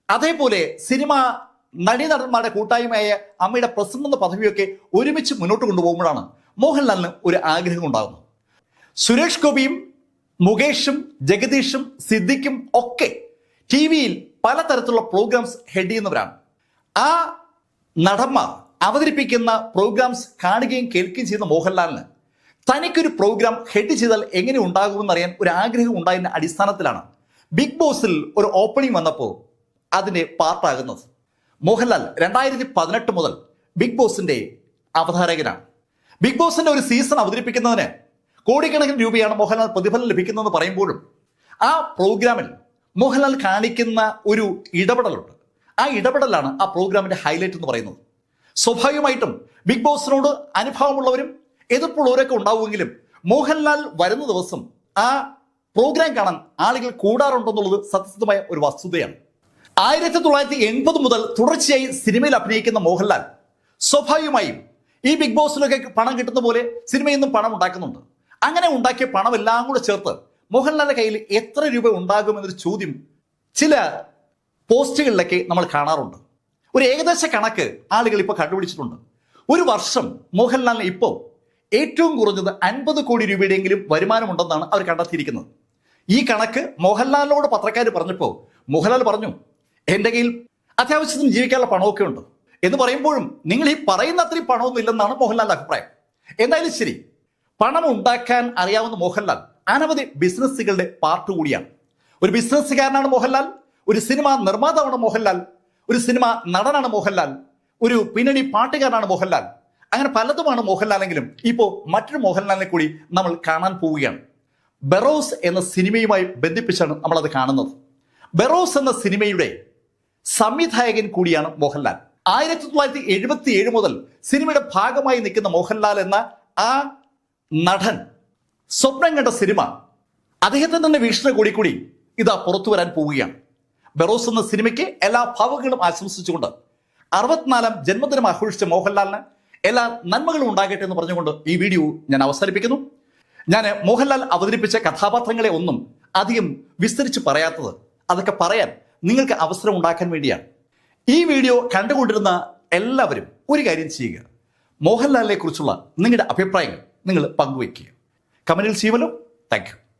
അതേപോലെ സിനിമ നടന്മാരുടെ കൂട്ടായ്മയായ അമ്മയുടെ പ്രസിഡന്റ് എന്ന പദവിയൊക്കെ ഒരുമിച്ച് മുന്നോട്ട് കൊണ്ടുപോകുമ്പോഴാണ് മോഹൻലാലിന് ഒരു ആഗ്രഹം ഉണ്ടാകുന്നത്. സുരേഷ് ഗോപിയും മുകേഷും ജഗദീഷും സിദ്ദിഖും ഒക്കെ TV-യിൽ പലതരത്തിലുള്ള പ്രോഗ്രാംസ് ഹെഡ് ചെയ്യുന്നവരാണ്. ആ നടന്മാർ അവതരിപ്പിക്കുന്ന പ്രോഗ്രാംസ് കാണുകയും കേൾക്കുകയും ചെയ്യുന്ന മോഹൻലാലിന് തനിക്കൊരു പ്രോഗ്രാം ഹെഡ് ചെയ്താൽ എങ്ങനെ ഉണ്ടാകുമെന്ന് അറിയാൻ ഒരു ആഗ്രഹം ഉണ്ടായതിന്റെ അടിസ്ഥാനത്തിലാണ് ബിഗ് ബോസിൽ ഒരു ഓപ്പണിംഗ് വന്നപ്പോൾ അതിന്റെ പാർട്ടാകുന്നത്. മോഹൻലാൽ 2018 മുതൽ ബിഗ് ബോസിന്റെ അവതാരകനാണ്. ബിഗ് ബോസിന്റെ ഒരു സീസൺ അവതരിപ്പിക്കുന്നതിന് കോടിക്കണക്കിന് രൂപയാണ് മോഹൻലാൽ പ്രതിഫലം ലഭിക്കുന്നതെന്ന് പറയുമ്പോഴും ആ പ്രോഗ്രാമിൽ മോഹൻലാൽ കാണിക്കുന്ന ഒരു ഇടപെടലുണ്ട്. ആ ഇടപെടലാണ് ആ പ്രോഗ്രാമിന്റെ ഹൈലൈറ്റ് എന്ന് പറയുന്നത്. സ്വാഭാവികമായിട്ടും ബിഗ് ബോസിനോട് അനുഭവമുള്ളവരും എതിർപ്പുള്ളവരൊക്കെ ഉണ്ടാവുമെങ്കിലും മോഹൻലാൽ വരുന്ന ദിവസം ആ പ്രോഗ്രാം കാണാൻ ആളുകൾ കൂടാറുണ്ടെന്നുള്ളത് സത്യസന്ധമായ ഒരു വസ്തുതയാണ്. 1980 മുതൽ തുടർച്ചയായി സിനിമയിൽ അഭിനയിക്കുന്ന മോഹൻലാൽ സ്വാഭാവികമായും ഈ ബിഗ് ബോസിലൊക്കെ പണം കിട്ടുന്ന പോലെ സിനിമയിൽ നിന്നും പണം ഉണ്ടാക്കുന്നുണ്ട്. അങ്ങനെ ഉണ്ടാക്കിയ പണം എല്ലാം കൂടെ ചേർത്ത് മോഹൻലാലിന്റെ കയ്യിൽ എത്ര രൂപ ഉണ്ടാകുമെന്നൊരു ചോദ്യം ചില പോസ്റ്റുകളിലൊക്കെ നമ്മൾ കാണാറുണ്ട്. ഒരു ഏകദേശ കണക്ക് ആളുകൾ ഇപ്പോൾ കണ്ടുപിടിച്ചിട്ടുണ്ട്. ഒരു വർഷം മോഹൻലാലിന് ഇപ്പോൾ ഏറ്റവും കുറഞ്ഞത് 50 കോടി രൂപയുടെയെങ്കിലും വരുമാനമുണ്ടെന്നാണ് അവർ കണ്ടെത്തിയിരിക്കുന്നത്. ഈ കണക്ക് മോഹൻലാലിനോട് പത്രക്കാർ പറഞ്ഞപ്പോൾ മോഹൻലാൽ പറഞ്ഞു, എൻ്റെ കയ്യിൽ അത്യാവശ്യത്തിന് ജീവിക്കാനുള്ള പണമൊക്കെ ഉണ്ട് എന്ന് പറയുമ്പോഴും നിങ്ങൾ ഈ പറയുന്ന അത്രയും പണമൊന്നും ഇല്ലെന്നാണ് മോഹൻലാലിന്റെ അഭിപ്രായം. എന്തായാലും ശരി, പണം ഉണ്ടാക്കാൻ അറിയാവുന്ന മോഹൻലാൽ അനവധി ബിസിനസ്സുകളുടെ പാർട്ട് കൂടിയാണ്. ഒരു ബിസിനസ്സുകാരനാണ് മോഹൻലാൽ, ഒരു സിനിമ നിർമ്മാതാവാണ് മോഹൻലാൽ, ഒരു സിനിമ നടനാണ് മോഹൻലാൽ, ഒരു പിന്നണി പാട്ടുകാരനാണ് മോഹൻലാൽ. അങ്ങനെ പലതുമാണ് മോഹൻലാലെങ്കിലും ഇപ്പോൾ മറ്റൊരു മോഹൻലാലിനെ കൂടി നമ്മൾ കാണാൻ പോവുകയാണ്. ബെറോസ് എന്ന സിനിമയുമായി ബന്ധിപ്പിച്ചാണ് നമ്മളത് കാണുന്നത്. ബെറോസ് എന്ന സിനിമയുടെ സംവിധായകൻ കൂടിയാണ് മോഹൻലാൽ. 1977 മുതൽ സിനിമയുടെ ഭാഗമായി നിൽക്കുന്ന മോഹൻലാൽ എന്ന ആ നടൻ സ്വപ്നം കണ്ട സിനിമ അദ്ദേഹത്തിന് തന്നെ വീക്ഷണ കൂടി ഇതാ പുറത്തു വരാൻ പോവുകയാണ്. ബെറോസ് എന്ന സിനിമയ്ക്ക് എല്ലാ ഭാവങ്ങളും ആശംസിച്ചുകൊണ്ട് 64ാം ജന്മദിനം ആഘോഷിച്ച മോഹൻലാലിന് എല്ലാ നന്മകളും ഉണ്ടാകട്ടെ എന്ന് പറഞ്ഞുകൊണ്ട് ഈ വീഡിയോ ഞാൻ അവസാനിപ്പിക്കുന്നു. ഞാൻ മോഹൻലാൽ അവതരിപ്പിച്ച കഥാപാത്രങ്ങളെ ഒന്നും അധികം വിസ്തരിച്ച് പറയാത്തത് അതൊക്കെ പറയാൻ നിങ്ങൾക്ക് അവസരം ഉണ്ടാക്കാൻ വേണ്ടിയാണ്. ഈ വീഡിയോ കണ്ടുകൊണ്ടിരുന്ന എല്ലാവരും ഒരു കാര്യം ചെയ്യുക, മോഹൻലാലിനെ കുറിച്ചുള്ള നിങ്ങളുടെ അഭിപ്രായങ്ങൾ നിങ്ങൾ പങ്കുവയ്ക്കുക. കമന്റിൽ ചെയ്യുമല്ലോ. Thank you.